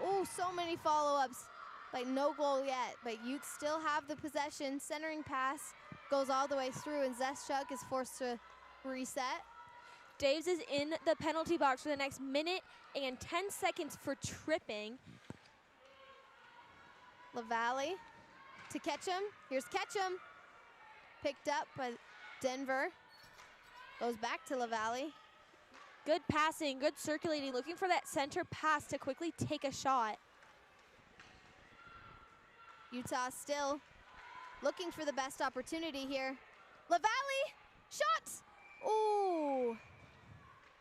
Oh, so many follow-ups, but no goal yet. But Utes still have the possession. Centering pass goes all the way through, and Zeschuk is forced to reset. Daves is in the penalty box for the next minute and 10 seconds for tripping. LaValle to Ketchum. Here's Ketchum. Picked up by Denver. Goes back to LaValle. Good passing, good circulating, looking for that center pass to quickly take a shot. Utah still looking for the best opportunity here. LaValle, shot! Ooh,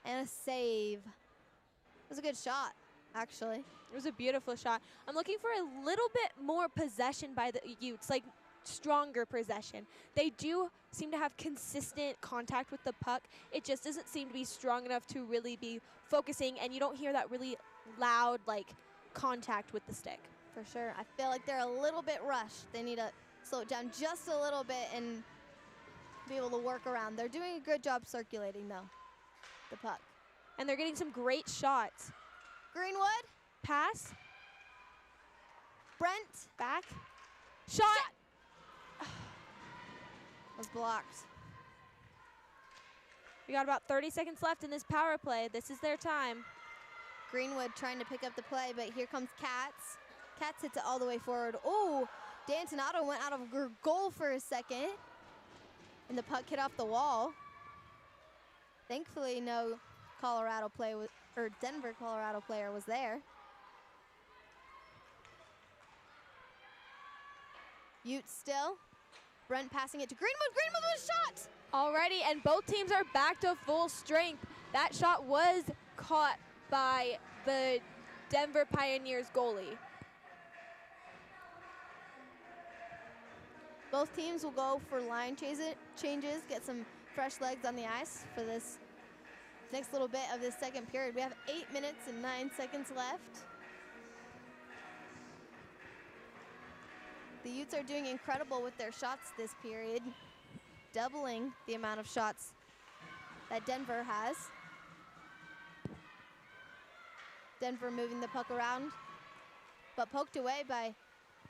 and a save. It was a good shot, actually. It was a beautiful shot. I'm looking for a little bit more possession by the Utes, like stronger possession. They do seem to have consistent contact with the puck. It just doesn't seem to be strong enough to really be focusing, and you don't hear that really loud like contact with the stick. For sure. I feel like they're a little bit rushed. They need to slow it down just a little bit and be able to work around. They're doing a good job circulating, though, the puck. And they're getting some great shots. Greenwood. Pass. Brent. Back. Shot. Was blocked. We got about 30 seconds left in this power play. This is their time. Greenwood trying to pick up the play, but here comes Katz. Katz hits it all the way forward. Oh, D'Antonato went out of goal for a second, and the puck hit off the wall. Thankfully, no Colorado play or Denver, Colorado player was there. Utes still. Brent passing it to Greenwood. Greenwood was shot! Already, and both teams are back to full strength. That shot was caught by the Denver Pioneers goalie. Both teams will go for line changes, get some fresh legs on the ice for this next little bit of this second period. We have 8 minutes and 9 seconds left. The Utes are doing incredible with their shots this period, doubling the amount of shots that Denver has. Denver moving the puck around, but poked away by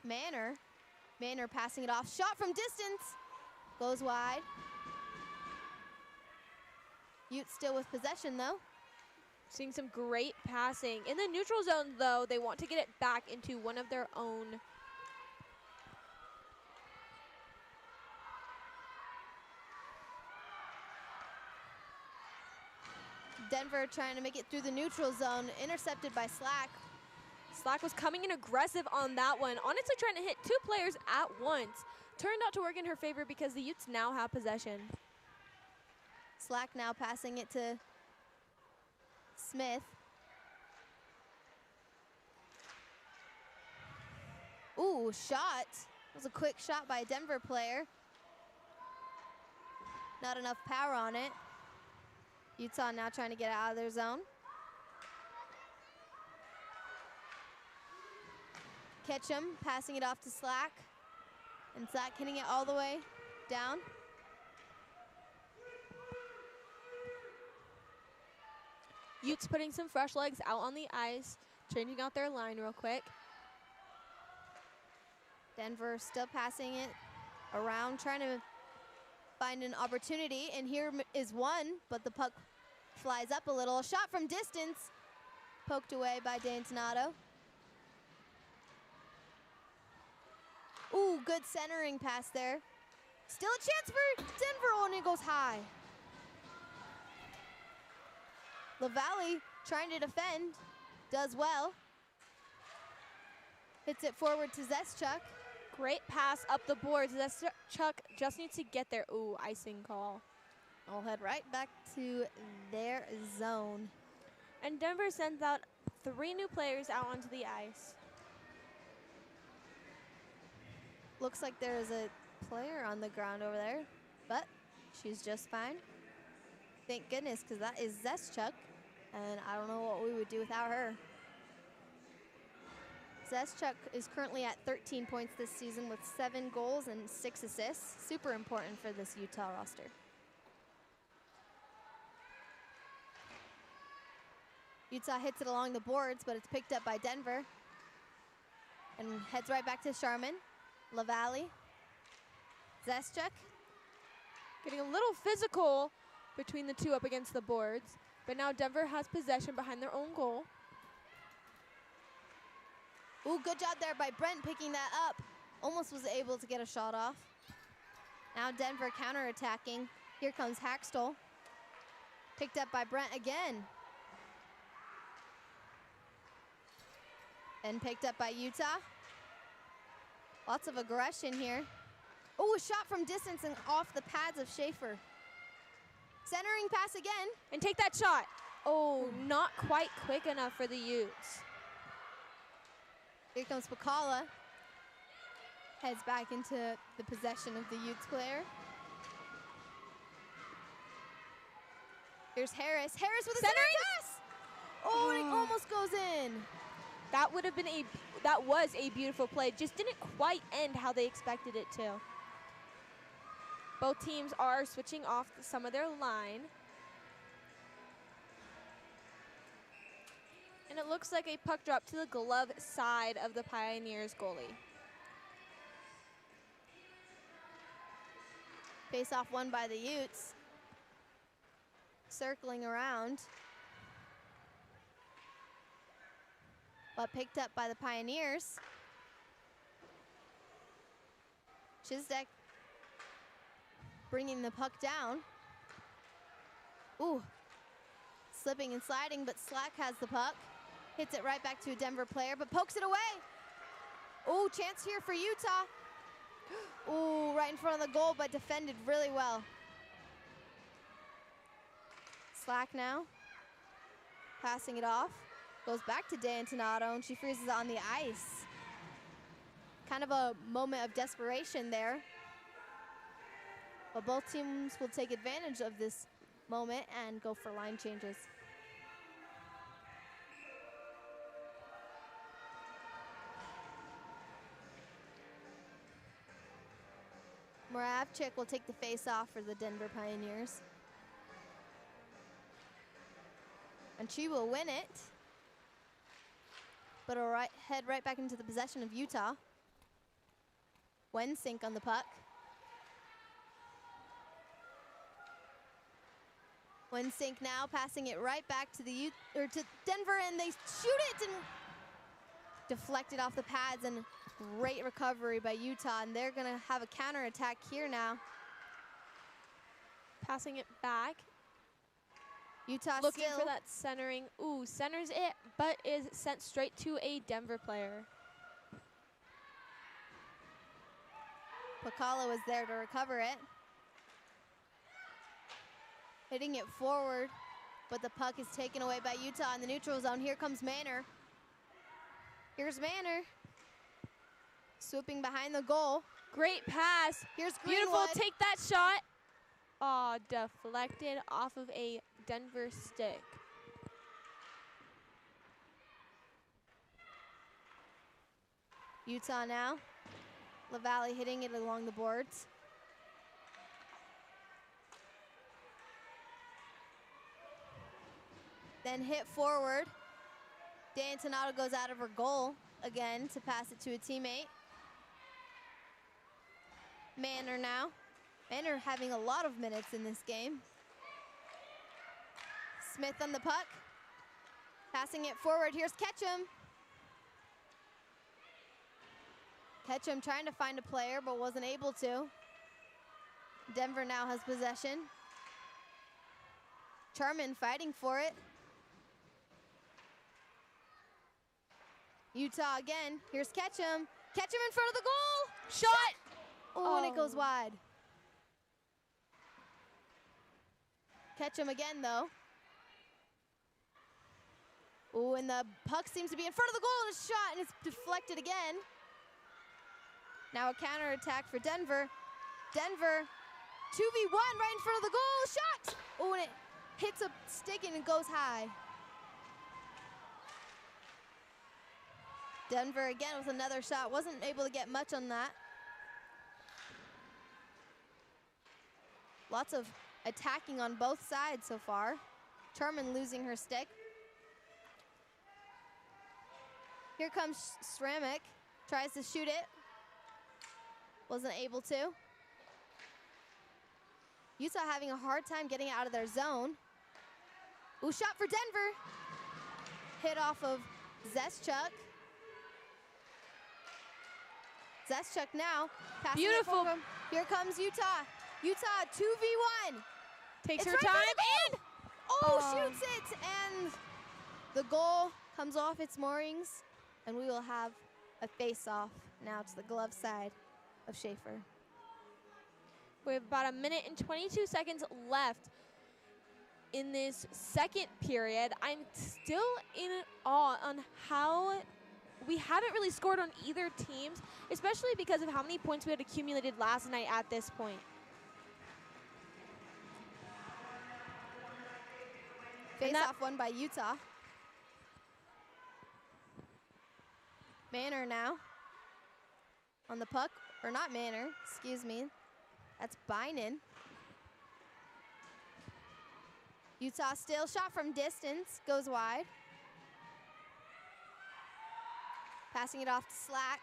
Manor. Manor passing it off. Shot from distance. Goes wide. Utes still with possession, though. Seeing some great passing. In the neutral zone, though, they want to get it back into one of their own. Denver trying to make it through the neutral zone, intercepted by Slack. Slack was coming in aggressive on that one, honestly trying to hit two players at once. Turned out to work in her favor because the Utes now have possession. Slack now passing it to Smith. Ooh, shot. It was a quick shot by a Denver player. Not enough power on it. Utah now trying to get out of their zone. Ketchum passing it off to Slack. And Slack hitting it all the way down. Utes putting some fresh legs out on the ice, changing out their line real quick. Denver still passing it around, trying to find an opportunity. And here is one, but the puck flies up a little. A shot from distance, poked away by D'Antonato. Ooh, good centering pass there. Still a chance for Denver, and it goes high. LaValle trying to defend, does well. Hits it forward to Zeschuk. Great pass up the boards. Zeschuk just needs to get there. Ooh, icing call. I'll head right back to their zone. And Denver sends out 3 new players out onto the ice. Looks like there is a player on the ground over there, but she's just fine. Thank goodness, because that is Zeschuk, and I don't know what we would do without her. Zeschuk is currently at 13 points this season with 7 goals and 6 assists. Super important for this Utah roster. Utah hits it along the boards, but it's picked up by Denver. And heads right back to Sharman. LaValle. Zeschuk. Getting a little physical between the two up against the boards. But now Denver has possession behind their own goal. Ooh, good job there by Brent picking that up. Almost was able to get a shot off. Now Denver counterattacking. Here comes Hackstall. Picked up by Brent again. And picked up by Utah. Lots of aggression here. Oh, a shot from distance and off the pads of Schaefer. Centering pass again. And take that shot. Oh, not quite quick enough for the Utes. Here comes Pacala. Heads back into the possession of the Utes player. Here's Harris. Harris with a centering pass. Oh, and it almost goes in. That was a beautiful play. Just didn't quite end how they expected it to. Both teams are switching off some of their line. And it looks like a puck drop to the glove side of the Pioneers goalie. Face off won by the Utes. Circling around. But picked up by the Pioneers. Chizdek bringing the puck down. Ooh, slipping and sliding, but Slack has the puck. Hits it right back to a Denver player, but pokes it away. Ooh, chance here for Utah. Ooh, right in front of the goal, but defended really well. Slack now, passing it off. Goes back to D'Antonato, and she freezes on the ice. Kind of a moment of desperation there. But both teams will take advantage of this moment and go for line changes. Moravchik will take the face-off for the Denver Pioneers. And she will win it. But will head right back into the possession of Utah. Wensink on the puck. Wensink now passing it right back to to Denver, and they shoot it and deflected off the pads, and great recovery by Utah, and they're gonna have a counterattack here now. Passing it back. Utah looking still for that centering. Ooh, centers it, but is sent straight to a Denver player. Pacala was there to recover it. Hitting it forward, but the puck is taken away by Utah in the neutral zone. Here comes Manor. Here's Manor. Swooping behind the goal. Great pass. Here's Greenwood. Beautiful, take that shot. Oh, deflected off of a Denver stick. Utah now. LaValle hitting it along the boards. Then hit forward. D'Antonato goes out of her goal again to pass it to a teammate. Manor now. Manor having a lot of minutes in this game. Smith on the puck. Passing it forward. Here's Ketchum. Ketchum trying to find a player but wasn't able to. Denver now has possession. Charman fighting for it. Utah again. Here's Ketchum. Ketchum in front of the goal. Shot. Oh, and it goes wide. Ketchum again, though. Oh, and the puck seems to be in front of the goal, and it's shot, and it's deflected again. Now a counterattack for Denver. Denver, 2v1 right in front of the goal. Shot! Oh, and it hits a stick and it goes high. Denver again with another shot. Wasn't able to get much on that. Lots of attacking on both sides so far. Charman losing her stick. Here comes Sramic. Tries to shoot it. Wasn't able to. Utah having a hard time getting out of their zone. Ooh, shot for Denver. Hit off of Zeschuk. Zeschuk now. Passing it Beautiful. forward. Here comes Utah. Utah 2v1. Takes It's her right by time the and Oh, shoots it, and the goal comes off its moorings, and we will have a face-off now to the glove side of Schaefer. we have about 1:22 seconds left in this second period. I'm still in awe on how we haven't really scored on either teams, especially because of how many points we had accumulated last night at this point. Face-off won by Utah. Manor now on the puck, or not Manor, excuse me. That's Bynan. Utah still, shot from distance, goes wide. Passing it off to Slack.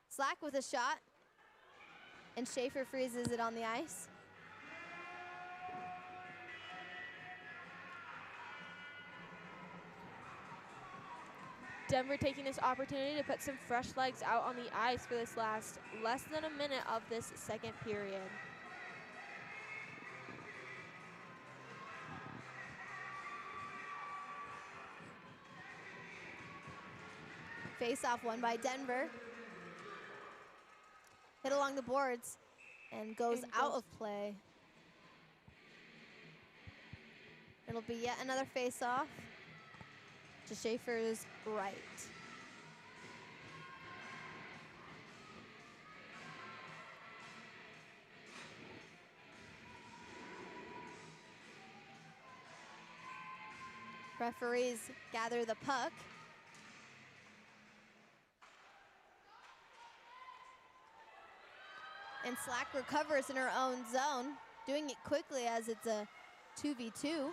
Slack with a shot, and Schaefer freezes it on the ice. Denver taking this opportunity to put some fresh legs out on the ice for this last less than a minute of this second period. Face-off won by Denver. Hit along the boards and goes out of play. It'll be yet another face-off to Schaefer's right. Referees gather the puck. And Slack recovers in her own zone, doing it quickly as it's a 2v2.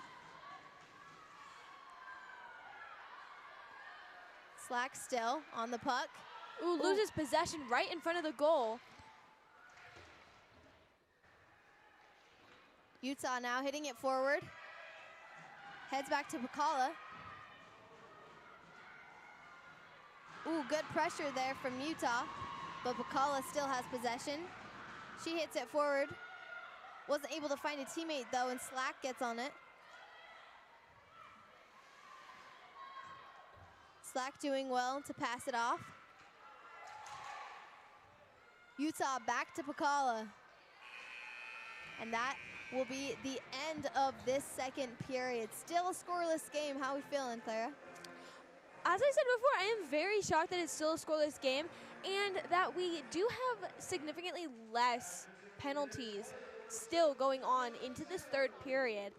Slack still on the puck. Ooh, loses possession right in front of the goal. Utah now hitting it forward. Heads back to Pacala. Ooh, good pressure there from Utah, but Pacala still has possession. She hits it forward. Wasn't able to find a teammate though, and Slack gets on it. Slack doing well to pass it off. Utah back to Pacala. And that will be the end of this second period. Still a scoreless game. How are we feeling, Clara? As I said before, I am very shocked that it's still a scoreless game and that we do have significantly less penalties still going on into this third period.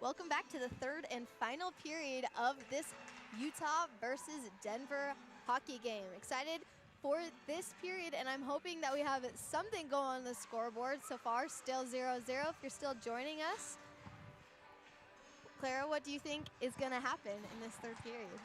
Welcome back to the third and final period of this Utah versus Denver hockey game. Excited for this period, and I'm hoping that we have something going on the scoreboard. So far, still 0-0 if you're still joining us. Clara, what do you think is going to happen in this third period?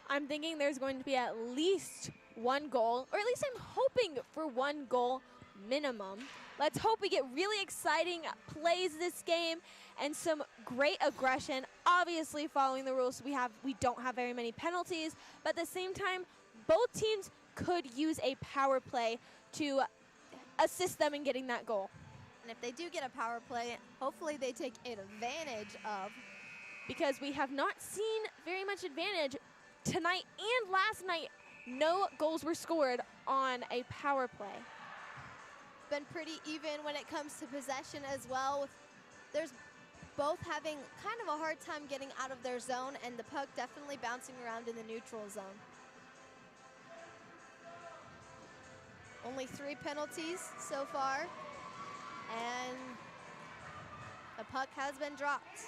I'm thinking there's going to be at least one goal, or at least I'm hoping for one goal minimum. Let's hope we get really exciting plays this game and some great aggression. Obviously, following the rules, we don't have very many penalties, but at the same time, both teams could use a power play to assist them in getting that goal. And if they do get a power play, hopefully they take advantage of. Because we have not seen very much advantage tonight and last night. No goals were scored on a power play. Been pretty even when it comes to possession as well. There's both having kind of a hard time getting out of their zone, and the puck definitely bouncing around in the neutral zone. Only 3 penalties so far, and the puck has been dropped.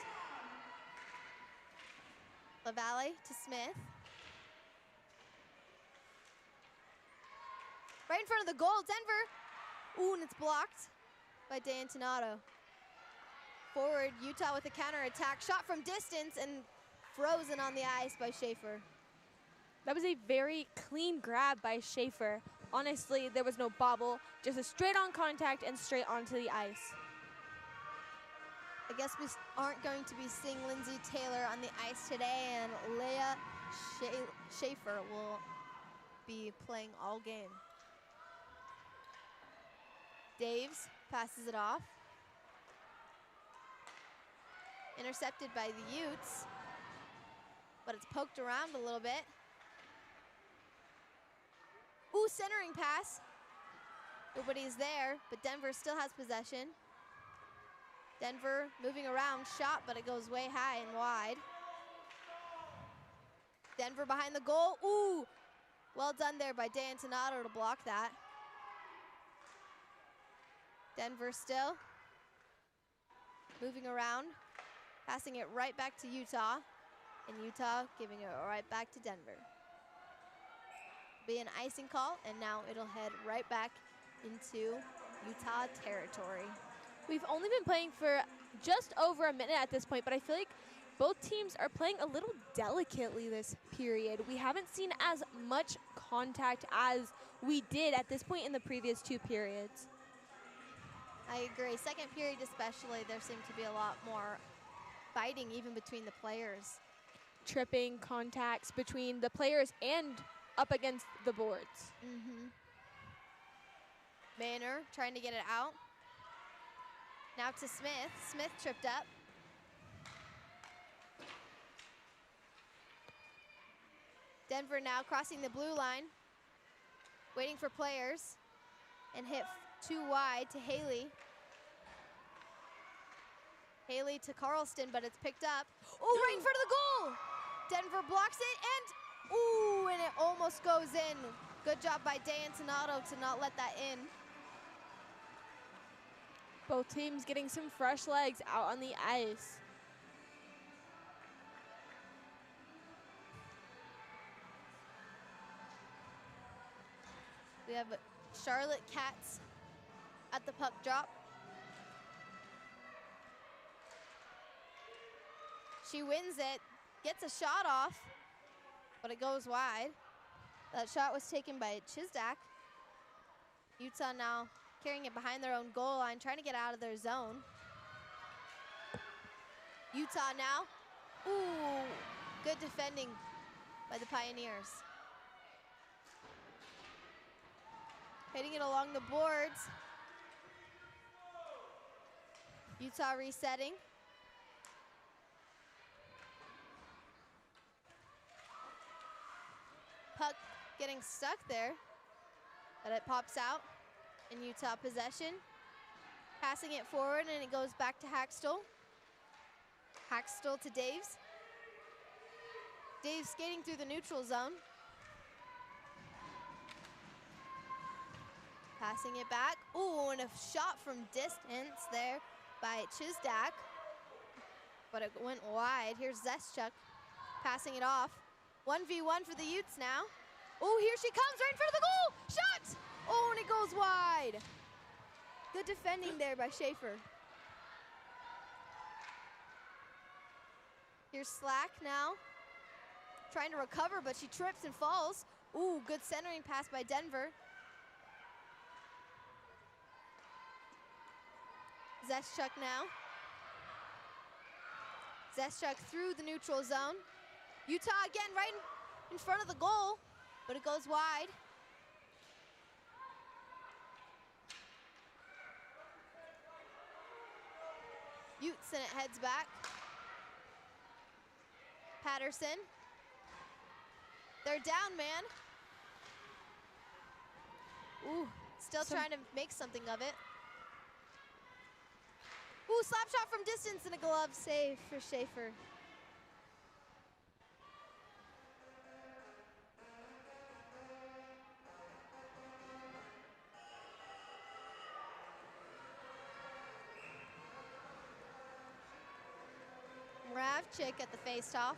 LaValle to Smith. Right in front of the goal, Denver. Ooh, and it's blocked by D'Antonato. Forward, Utah with a counterattack. Shot from distance and frozen on the ice by Schaefer. That was a very clean grab by Schaefer. Honestly, there was no bobble, just a straight-on contact and straight onto the ice. I guess we aren't going to be seeing Lindsay Taylor on the ice today, and Leah Schaefer will be playing all game. Daves passes it off. Intercepted by the Utes, but it's poked around a little bit. Ooh, centering pass. Nobody's there, but Denver still has possession. Denver moving around, shot, but it goes way high and wide. Denver behind the goal. Ooh, well done there by D'Antonato to block that. Denver still moving around, passing it right back to Utah, and Utah giving it right back to Denver. Be an icing call, and now it'll head right back into Utah territory. We've only been playing for just over a minute at this point, but I feel like both teams are playing a little delicately this period. We haven't seen as much contact as we did at this point in the previous 2 periods. I agree. Second period especially, there seemed to be a lot more fighting even between the players. Tripping contacts between the players and up against the boards. Manor trying to get it out. Now to Smith. Smith tripped up. Denver now crossing the blue line, waiting for players, and hit too wide to Haley. Haley to Carlston, but it's picked up. Oh, right in front of the goal! Denver blocks it, and ooh, and it almost goes in. Good job by D'Antonato to not let that in. Both teams getting some fresh legs out on the ice. We have Charlotte Katz at the puck drop. She wins it, gets a shot off, but it goes wide. That shot was taken by Chizdak. Utah now carrying it behind their own goal line, trying to get out of their zone. Utah now. Ooh, good defending by the Pioneers. Hitting it along the boards. Utah resetting. Puck getting stuck there, but it pops out in Utah possession. Passing it forward, and it goes back to Haxtell. Haxtell to Daves. Daves skating through the neutral zone. Passing it back. Ooh, and a shot from distance there by Chizdak. but it went wide. Here's Zeschuk passing it off. 1v1 for the Utes now. Oh, here she comes right in front of the goal. Shot! Oh, and it goes wide. Good defending there by Schaefer. Here's Slack now. Trying to recover, but she trips and falls. Ooh, good centering pass by Denver. Zeschuk now. Zeschuk through the neutral zone. Utah again right in front of the goal, but it goes wide. Utes and it heads back. Patterson. They're down, man. Ooh, still trying to make something of it. Ooh, slap shot from distance and a glove save for Schaefer. Mravchik at the faceoff.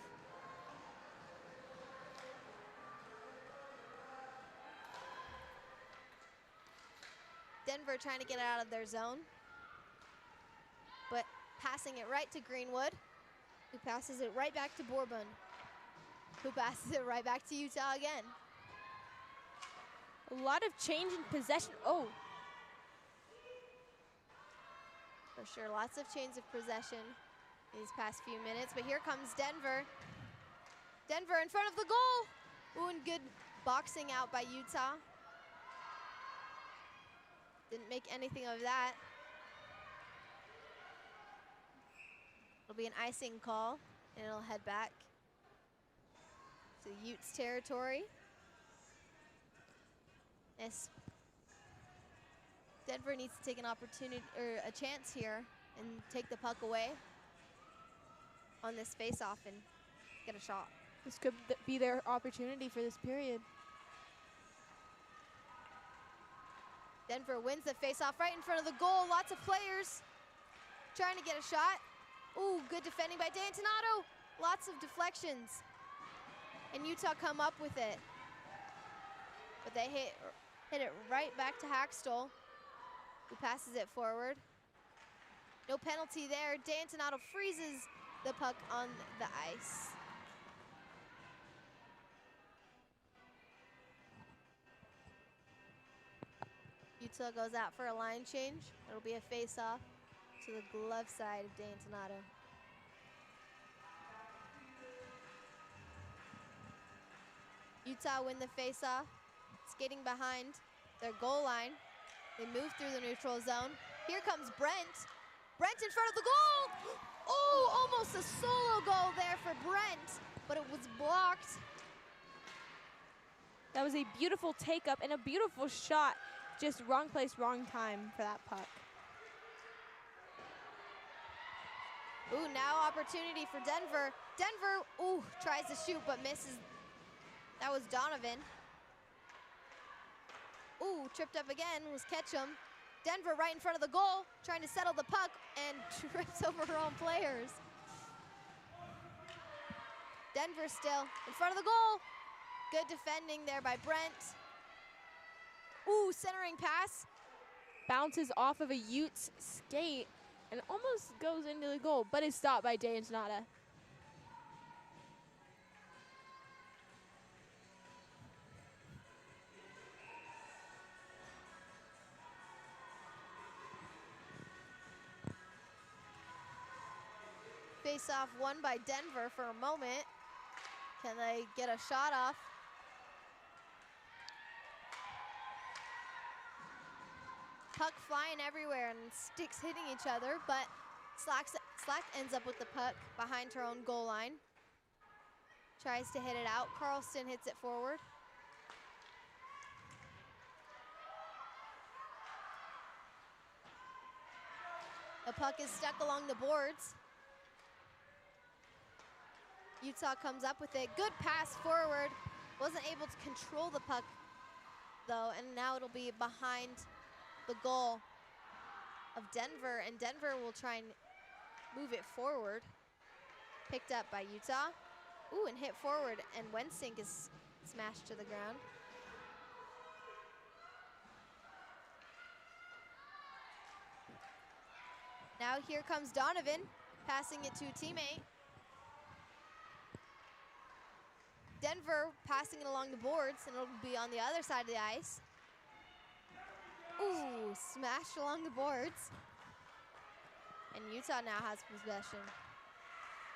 Denver trying to get out of their zone, but passing it right to Greenwood, who passes it right back to Bourbon, who passes it right back to Utah again. A lot of change in possession. Oh, for sure, lots of change of possession these past few minutes, but here comes Denver. Denver in front of the goal. Ooh, and good boxing out by Utah. Didn't make anything of that. It'll be an icing call, and it'll head back to Utes territory. Yes. Denver needs to take an opportunity or a chance here and take the puck away on this face-off and get a shot. this could be their opportunity for this period. Denver wins the face-off right in front of the goal. Lots of players trying to get a shot. Ooh, good defending by D'Antonato. Lots of deflections. And Utah come up with it. But they hit it right back to Hackstall, who passes it forward. No penalty there. D'Antonato freezes the puck on the ice. Utah goes out for a line change. It'll be a face-off to the glove side of D'Antonato. Utah win the face-off, skating behind their goal line. They move through the neutral zone. Here comes Brent. Brent in front of the goal! Oh, almost a solo goal there for Brent, but it was blocked. That was a beautiful take-up and a beautiful shot. Just wrong place, wrong time for that puck. Ooh, now opportunity for Denver. Denver, ooh, tries to shoot but misses. That was Donovan. Ooh, tripped up again was Ketchum. Denver right in front of the goal, trying to settle the puck and trips over her own players. Denver still in front of the goal. Good defending there by Brent. Ooh, centering pass. Bounces off of a Utes skate and almost goes into the goal, but is stopped by D'Antonata. Face-off won by Denver for a moment. Can they get a shot off? Puck flying everywhere and sticks hitting each other, but Slack ends up with the puck behind her own goal line. Tries to hit it out. Carlson hits it forward. The puck is stuck along the boards. Utah comes up with it. Good pass forward. Wasn't able to control the puck, though, and now it'll be behind the goal of Denver, and Denver will try and move it forward. Picked up by Utah. Ooh, and hit forward, and Wensink is smashed to the ground. Now here comes Donovan, passing it to a teammate. Denver passing it along the boards, and it'll be on the other side of the ice. Ooh, smashed along the boards. And Utah now has possession.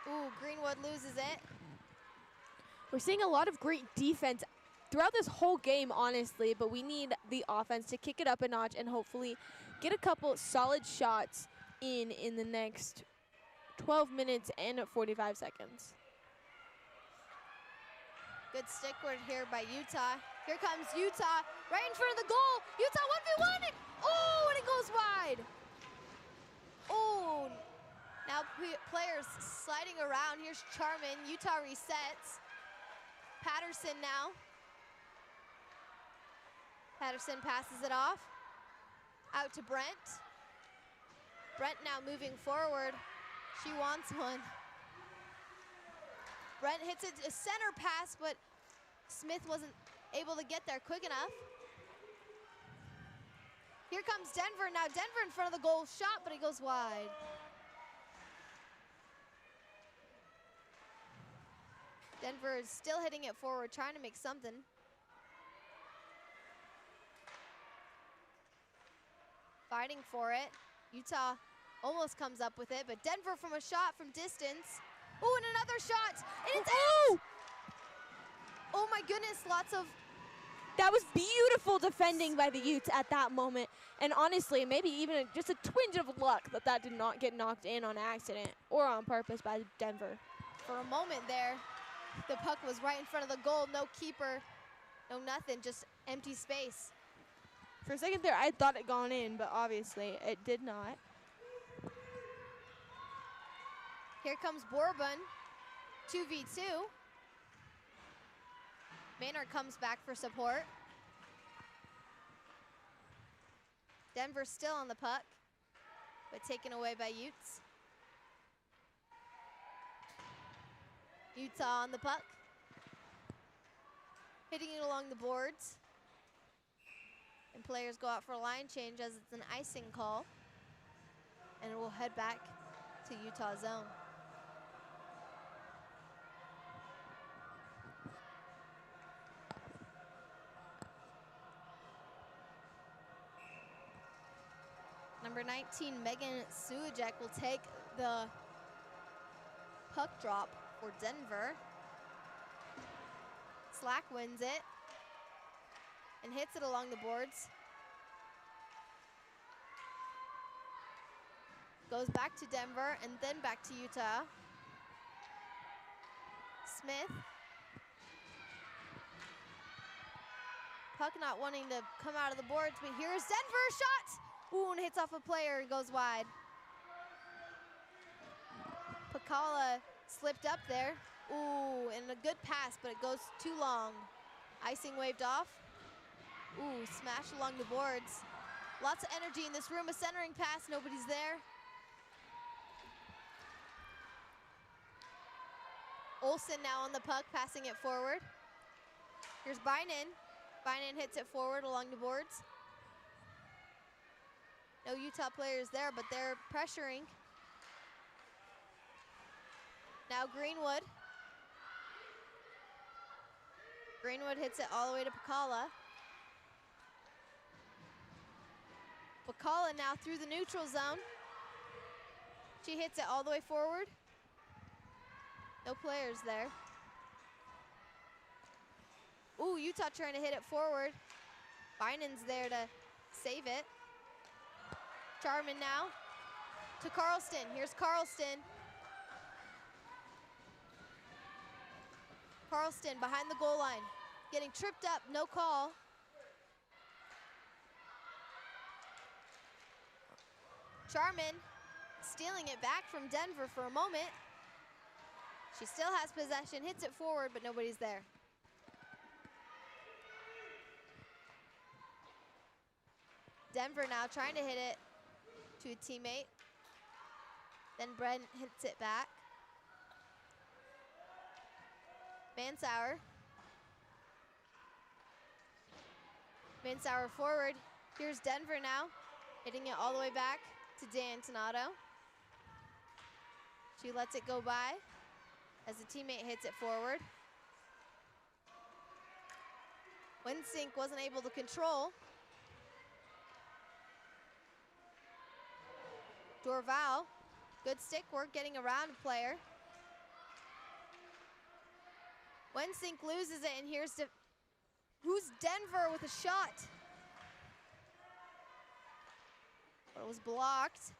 Ooh, Greenwood loses it. We're seeing a lot of great defense throughout this whole game, honestly, but we need the offense to kick it up a notch and hopefully get a couple solid shots in the next 12 minutes and 45 seconds. Good stick work here by Utah. Here comes Utah, right in front of the goal. Utah 1v1 it. Oh, and it goes wide. Oh, now players sliding around. Here's Charman. Utah resets. Patterson now. Patterson passes it off. Out to Brent. Brent now moving forward. She wants one. Brent hits it, a center pass, but Smith wasn't able to get there quick enough. Here comes Denver. Now Denver in front of the goal, shot, but it goes wide. Denver is still hitting it forward, trying to make something. Fighting for it. Utah almost comes up with it, but Denver from a shot from distance. Oh, and another shot, and it's out! Oh my goodness, lots of... That was beautiful defending by the Utes at that moment. And honestly, maybe even just a twinge of luck that that did not get knocked in on accident or on purpose by Denver. For a moment there, the puck was right in front of the goal, no keeper, no nothing, just empty space. For a second there, I thought it gone in, but obviously it did not. Here comes Bourbon, 2v2. Maynard comes back for support. Denver still on the puck, but taken away by Utes. Utah on the puck. Hitting it along the boards. And players go out for a line change as it's an icing call. And it will head back to Utah zone. Number 19, Megan Suajek will take the puck drop for Denver. Slack wins it and hits it along the boards. Goes back to Denver and then back to Utah. Smith. Puck not wanting to come out of the boards, but here's Denver, shot! Ooh, and hits off a player and goes wide. Pakala slipped up there. Ooh, and a good pass, but it goes too long. Icing waved off. Ooh, smash along the boards. Lots of energy in this room. A centering pass, nobody's there. Olsen now on the puck, passing it forward. Here's Bynan. Bynan hits it forward along the boards. No Utah players there, but they're pressuring. Now Greenwood. Greenwood hits it all the way to Pakala. Pakala now through the neutral zone. She hits it all the way forward. No players there. Ooh, Utah trying to hit it forward. Bynan's there to save it. Charman now to Carlston. Here's Carlston. Carlston behind the goal line. Getting tripped up, no call. Charman stealing it back from Denver for a moment. She still has possession, hits it forward, but nobody's there. Denver now trying to hit it to a teammate. Then Brent hits it back. Mansauer. Mansauer forward. Here's Denver now, hitting it all the way back to D'Antinato. She lets it go by as a teammate hits it forward. Wensink wasn't able to control. Dorval, good stick work getting around a player. Wensink loses it, and here's who's Denver with a shot. But it was blocked.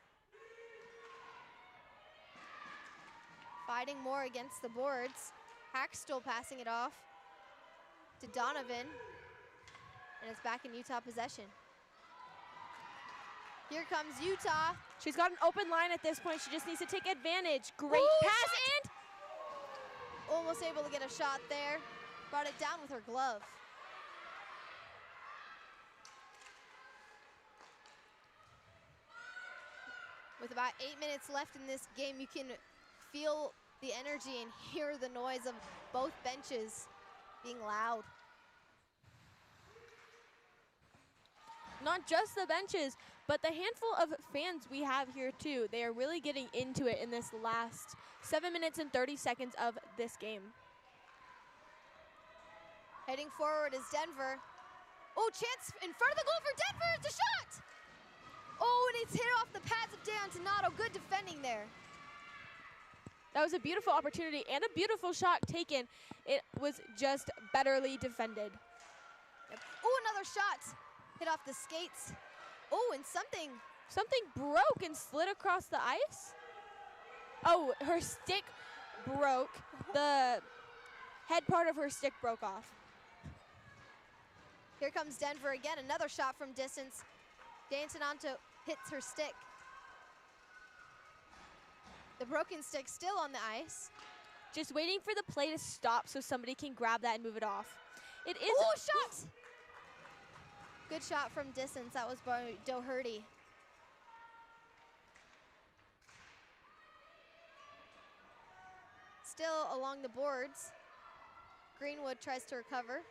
Fighting more against the boards. Hackstall passing it off to Donovan, and it's back in Utah possession. Here comes Utah. She's got an open line at this point. She just needs to take advantage. Great Ooh, pass shot. and Almost able to get a shot there. Brought it down with her glove. With about 8 minutes left in this game, you can feel the energy and hear the noise of both benches being loud. not just the benches, but the handful of fans we have here too. They are really getting into it in this last 7 minutes and 30 seconds of this game. Heading forward is Denver. Oh, chance in front of the goal for Denver. It's a shot. Oh, and it's hit off the pads of D'Antinato. Good defending there. That was a beautiful opportunity and a beautiful shot taken. It was just betterly defended. Yep. Oh, another shot. Hit off the skates. Oh, and something broke and slid across the ice. Oh, her stick broke. The head part of her stick broke off. Here comes Denver again. Another shot from distance. D'Antinato hits her stick. The broken stick still on the ice. Just waiting for the play to stop so somebody can grab that and move it off. It is. Oh, shot! Good shot from distance. That was by Doherty. Still along the boards. Greenwood tries to recover.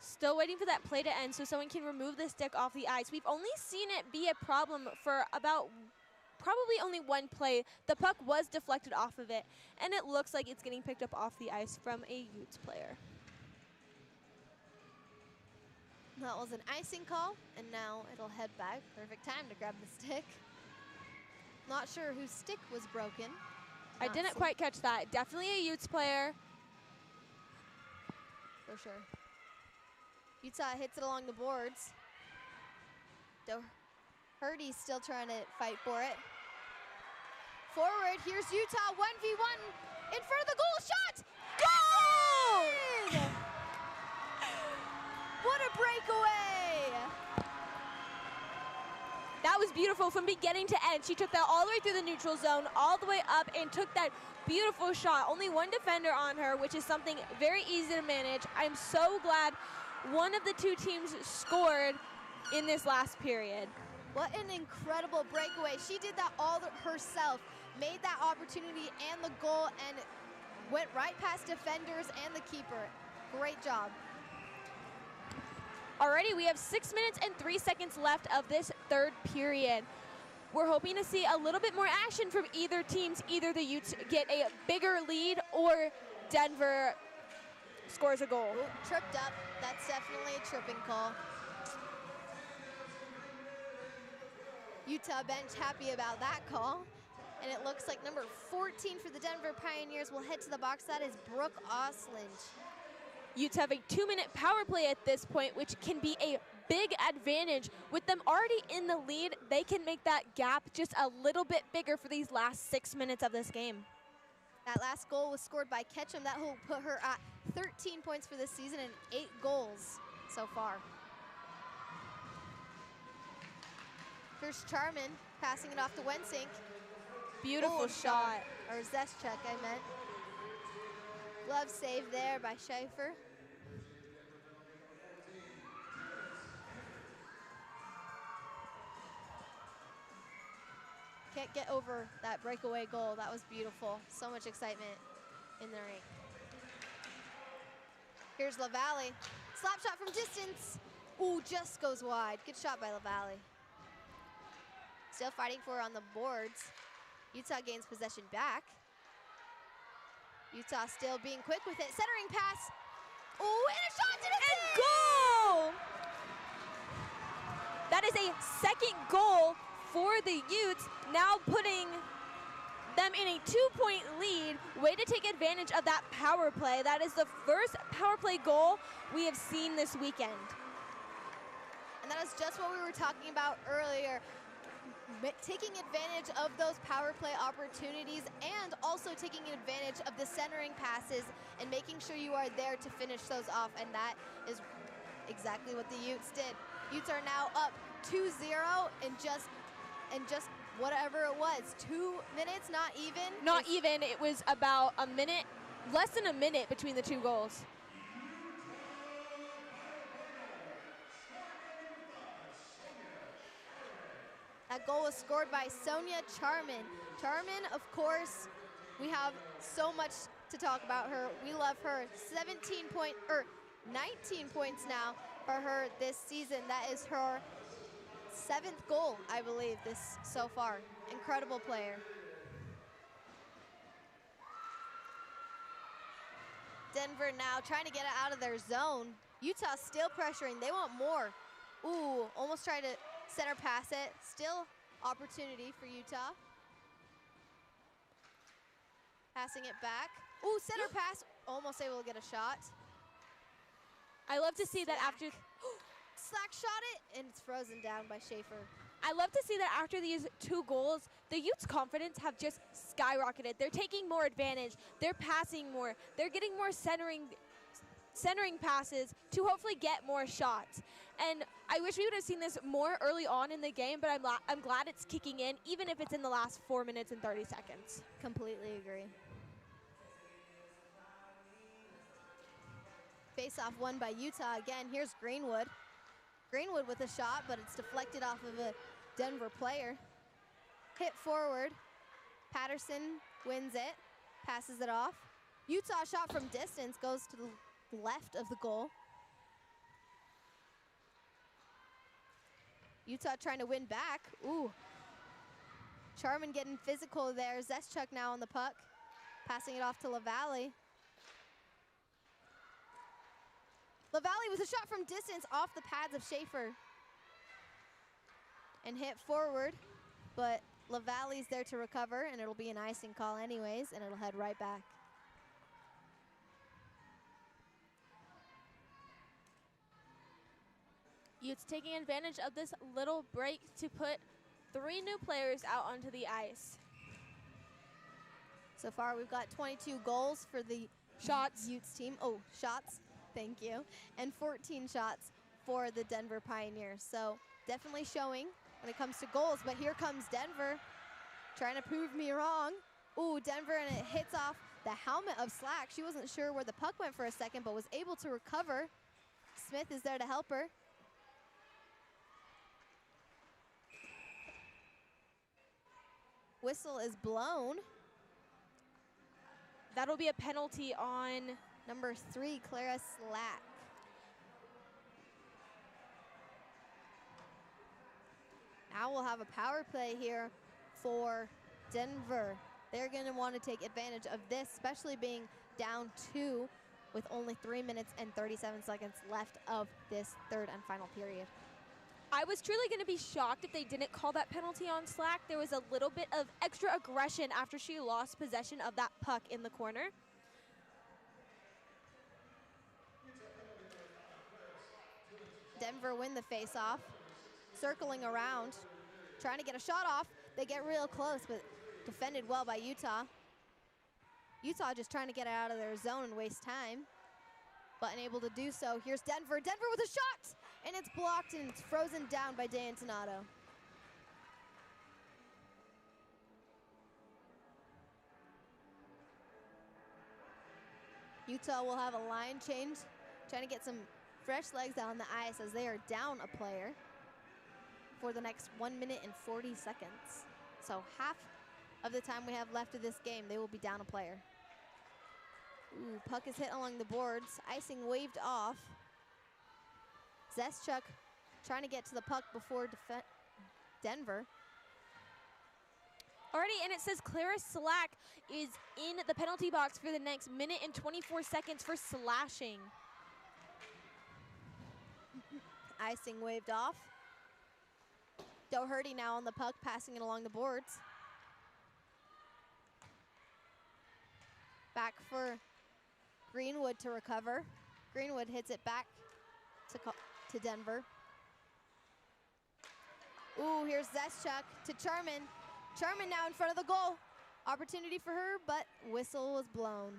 Still waiting for that play to end so someone can remove the stick off the ice. We've only seen it be a problem for about probably only one play. The puck was deflected off of it, and it looks like it's getting picked up off the ice from a Utes player. That was an icing call, and now it'll head back. Perfect time to grab the stick. Not sure whose stick was broken. I didn't quite catch that. Definitely a Utes player. For sure. Utah hits it along the boards. Doherty's still trying to fight for it. Forward, here's Utah, 1v1 in front of the goal, shot! Goal! What a breakaway! That was beautiful from beginning to end. She took that all the way through the neutral zone, all the way up, and took that beautiful shot. Only one defender on her, which is something very easy to manage. I'm so glad one of the two teams scored in this last period. What an incredible breakaway. She did that all herself, made that opportunity and the goal, and went right past defenders and the keeper. Great job. Already, we have 6 minutes and 3 seconds left of this third period. We're hoping to see a little bit more action from either teams. Either the Utes get a bigger lead or Denver scores a goal. Ooh, tripped up. That's definitely a tripping call. Utah bench happy about that call. And it looks like number 14 for the Denver Pioneers will head to the box. That is Brooke Oslinge. Utes have a 2-minute power play at this point, which can be a big advantage. With them already in the lead, they can make that gap just a little bit bigger for these last 6 minutes of this game. That last goal was scored by Ketchum. That will put her at 13 points for this season and 8 goals so far. Here's Charman passing it off to Wensink. Beautiful shot. Or Zeschuk, I meant. Glove save there by Schaefer. Can't get over that breakaway goal. That was beautiful. So much excitement in the rink. Here's LaValle. Slap shot from distance. Ooh, just goes wide. Good shot by LaValle. Still fighting for her on the boards. Utah gains possession back. Utah still being quick with it. Centering pass. Ooh, and a shot to the And goal! That is a second goal for the Utes, now putting them in a 2-point lead. Way to take advantage of that power play. That is the first power play goal we have seen this weekend. And that is just what we were talking about earlier. Taking advantage of those power play opportunities and also taking advantage of the centering passes and making sure you are there to finish those off. And that is exactly what the Utes did. Utes are now up 2-0 in just whatever it was, 2 minutes, not even? Not even, it was about a minute, less than a minute between the two goals. That goal was scored by Sonia Charman. Charman, of course, we have so much to talk about her. We love her. 19 points now for her this season. That is her 7th goal, I believe, this so far. Incredible player. Denver now trying to get it out of their zone. Utah still pressuring. They want more. Ooh, almost tried to center pass it. Still opportunity for Utah. Passing it back. Ooh, center pass. Almost able to get a shot. I love to see that after... Slack shot it, and it's frozen down by Schaefer. I love to see that after these 2 goals, the Utes' confidence have just skyrocketed. They're taking more advantage. They're passing more. They're getting more centering passes to hopefully get more shots. And I wish we would have seen this more early on in the game, but I'm glad it's kicking in, even if it's in the last 4 minutes and 30 seconds. Completely agree. Face-off won by Utah again. Here's Greenwood. Greenwood with a shot, but it's deflected off of a Denver player. Hit forward. Patterson wins it, passes it off. Utah shot from distance, goes to the left of the goal. Utah trying to win back. Ooh. Charman getting physical there. Zeschuk now on the puck, passing it off to LaValle. LaValle with a shot from distance off the pads of Schaefer. And hit forward, but LaValle's there to recover, and it'll be an icing call anyways, and it'll head right back. Utes taking advantage of this little break to put 3 new players out onto the ice. So far, we've got 22 goals for the Utes team. Oh, shots. Thank you. And 14 shots for the Denver Pioneers. So definitely showing when it comes to goals. But here comes Denver trying to prove me wrong. Ooh, Denver, and it hits off the helmet of Slack. She wasn't sure where the puck went for a second, but was able to recover. Smith is there to help her. Whistle is blown. That'll be a penalty on number 3, Clara Slack. Now we'll have a power play here for Denver. They're going to want to take advantage of this, especially being down 2 with only 3 minutes and 37 seconds left of this 3rd and final period. I was truly going to be shocked if they didn't call that penalty on Slack. There was a little bit of extra aggression after she lost possession of that puck in the corner. Denver win the face-off, circling around, trying to get a shot off. They get real close, but defended well by Utah. Utah just trying to get it out of their zone and waste time, but unable to do so. Here's Denver. Denver with a shot, and it's blocked, and it's frozen down by D'Antinato. Utah will have a line change, trying to get some fresh legs out on the ice as they are down a player for the next 1 minute and 40 seconds. So half of the time we have left of this game, they will be down a player. Ooh, puck is hit along the boards. Icing waved off. Zeschuk trying to get to the puck before Denver. Already, and it says Clara Slack is in the penalty box for the next minute and 24 seconds for slashing. Icing waved off. Doherty now on the puck, passing it along the boards. Back for Greenwood to recover. Greenwood hits it back to Denver. Ooh, here's Zeschuk to Charman. Charman now in front of the goal. Opportunity for her, but whistle was blown.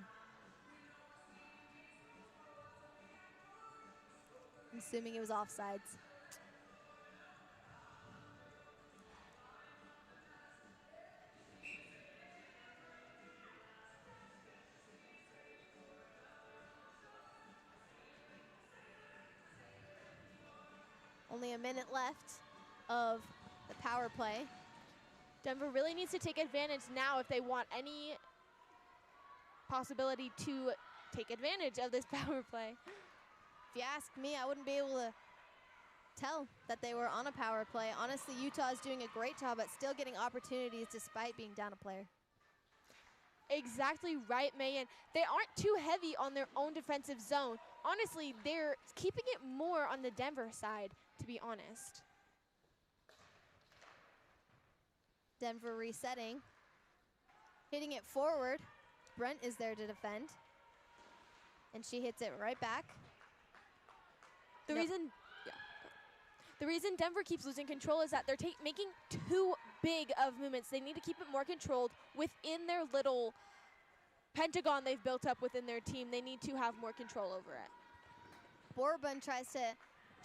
I'm assuming it was offsides. Only a minute left of the power play. Denver really needs to take advantage now if they want any possibility to take advantage of this power play. If you ask me, I wouldn't be able to tell that they were on a power play. Honestly, Utah is doing a great job at still getting opportunities despite being down a player. Exactly right, Mayan. They aren't too heavy on their own defensive zone. Honestly, they're keeping it more on the Denver side, to be honest. Denver resetting. Hitting it forward. Brent is there to defend. And she hits it right back. The reason Denver keeps losing control is that they're making too big of movements. They need to keep it more controlled within their little pentagon they've built up within their team. They need to have more control over it. Bourbon tries to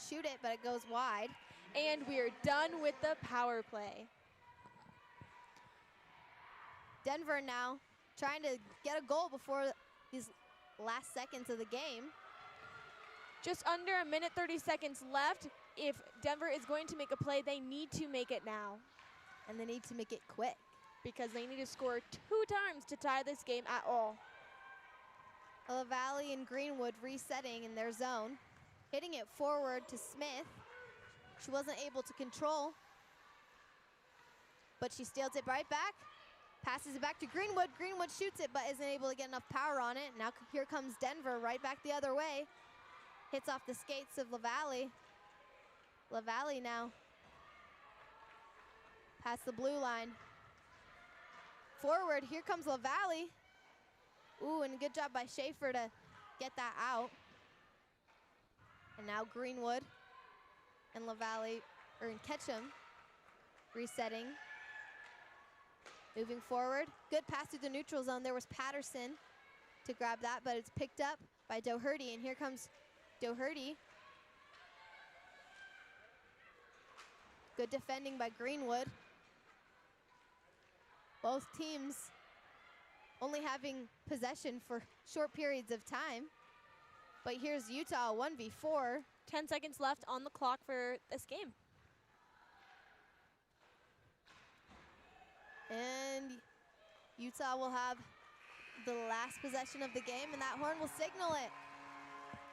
shoot it, but it goes wide. And we're done with the power play. Denver now trying to get a goal before these last seconds of the game. Just under a minute, 30 seconds left. If Denver is going to make a play, they need to make it now. And they need to make it quick. Because they need to score 2 times to tie this game at all. LaValle and Greenwood resetting in their zone. Hitting it forward to Smith. She wasn't able to control. But she steals it right back. Passes it back to Greenwood. Greenwood shoots it, but isn't able to get enough power on it. Now here comes Denver right back the other way. Hits off the skates of LaValle. LaValle now. Past the blue line. Forward, here comes LaValle. Ooh, and a good job by Schaefer to get that out. And now Greenwood and LaValle, or in Ketchum, resetting. Moving forward, good pass through the neutral zone. There was Patterson to grab that, but it's picked up by Doherty, and here comes Doherty. Good defending by Greenwood. Both teams only having possession for short periods of time. But here's Utah 1v4. 10 seconds left on the clock for this game. And Utah will have the last possession of the game, and that horn will signal it.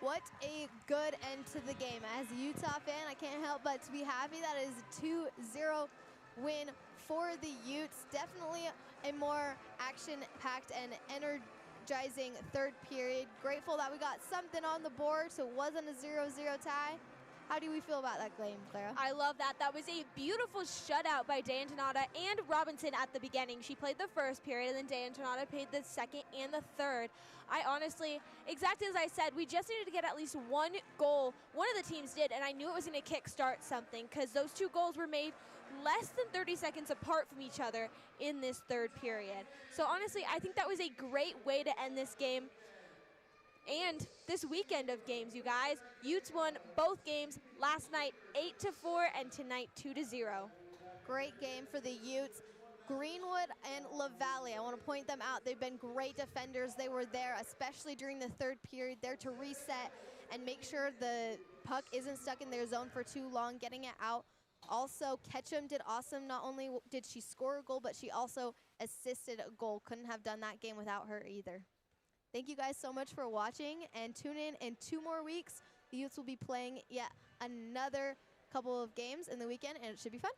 What a good end to the game. As a Utah fan, I can't help but to be happy that it is a 2-0 win for the Utes. Definitely a more action-packed and energizing third period. Grateful that we got something on the board, so it wasn't a 0-0 tie. How do we feel about that game, Clara? I love that. That was a beautiful shutout by D'Antonata and Robinson at the beginning. She played the first period, and then D'Antonata played the second and the third. I honestly, exactly as I said, we just needed to get at least one goal. One of the teams did, and I knew it was going to kickstart something because those 2 goals were made less than 30 seconds apart from each other in this third period. So honestly, I think that was a great way to end this game. And this weekend of games, you guys. Utes won both games last night 8-4 and tonight 2-0. Great game for the Utes. Greenwood and LaValle, I want to point them out. They've been great defenders. They were there, especially during the third period, there to reset and make sure the puck isn't stuck in their zone for too long, getting it out. Also, Ketchum did awesome. Not only did she score a goal, but she also assisted a goal. Couldn't have done that game without her either. Thank you guys so much for watching, and tune in 2 more weeks. The Utes will be playing yet another couple of games in the weekend, and it should be fun.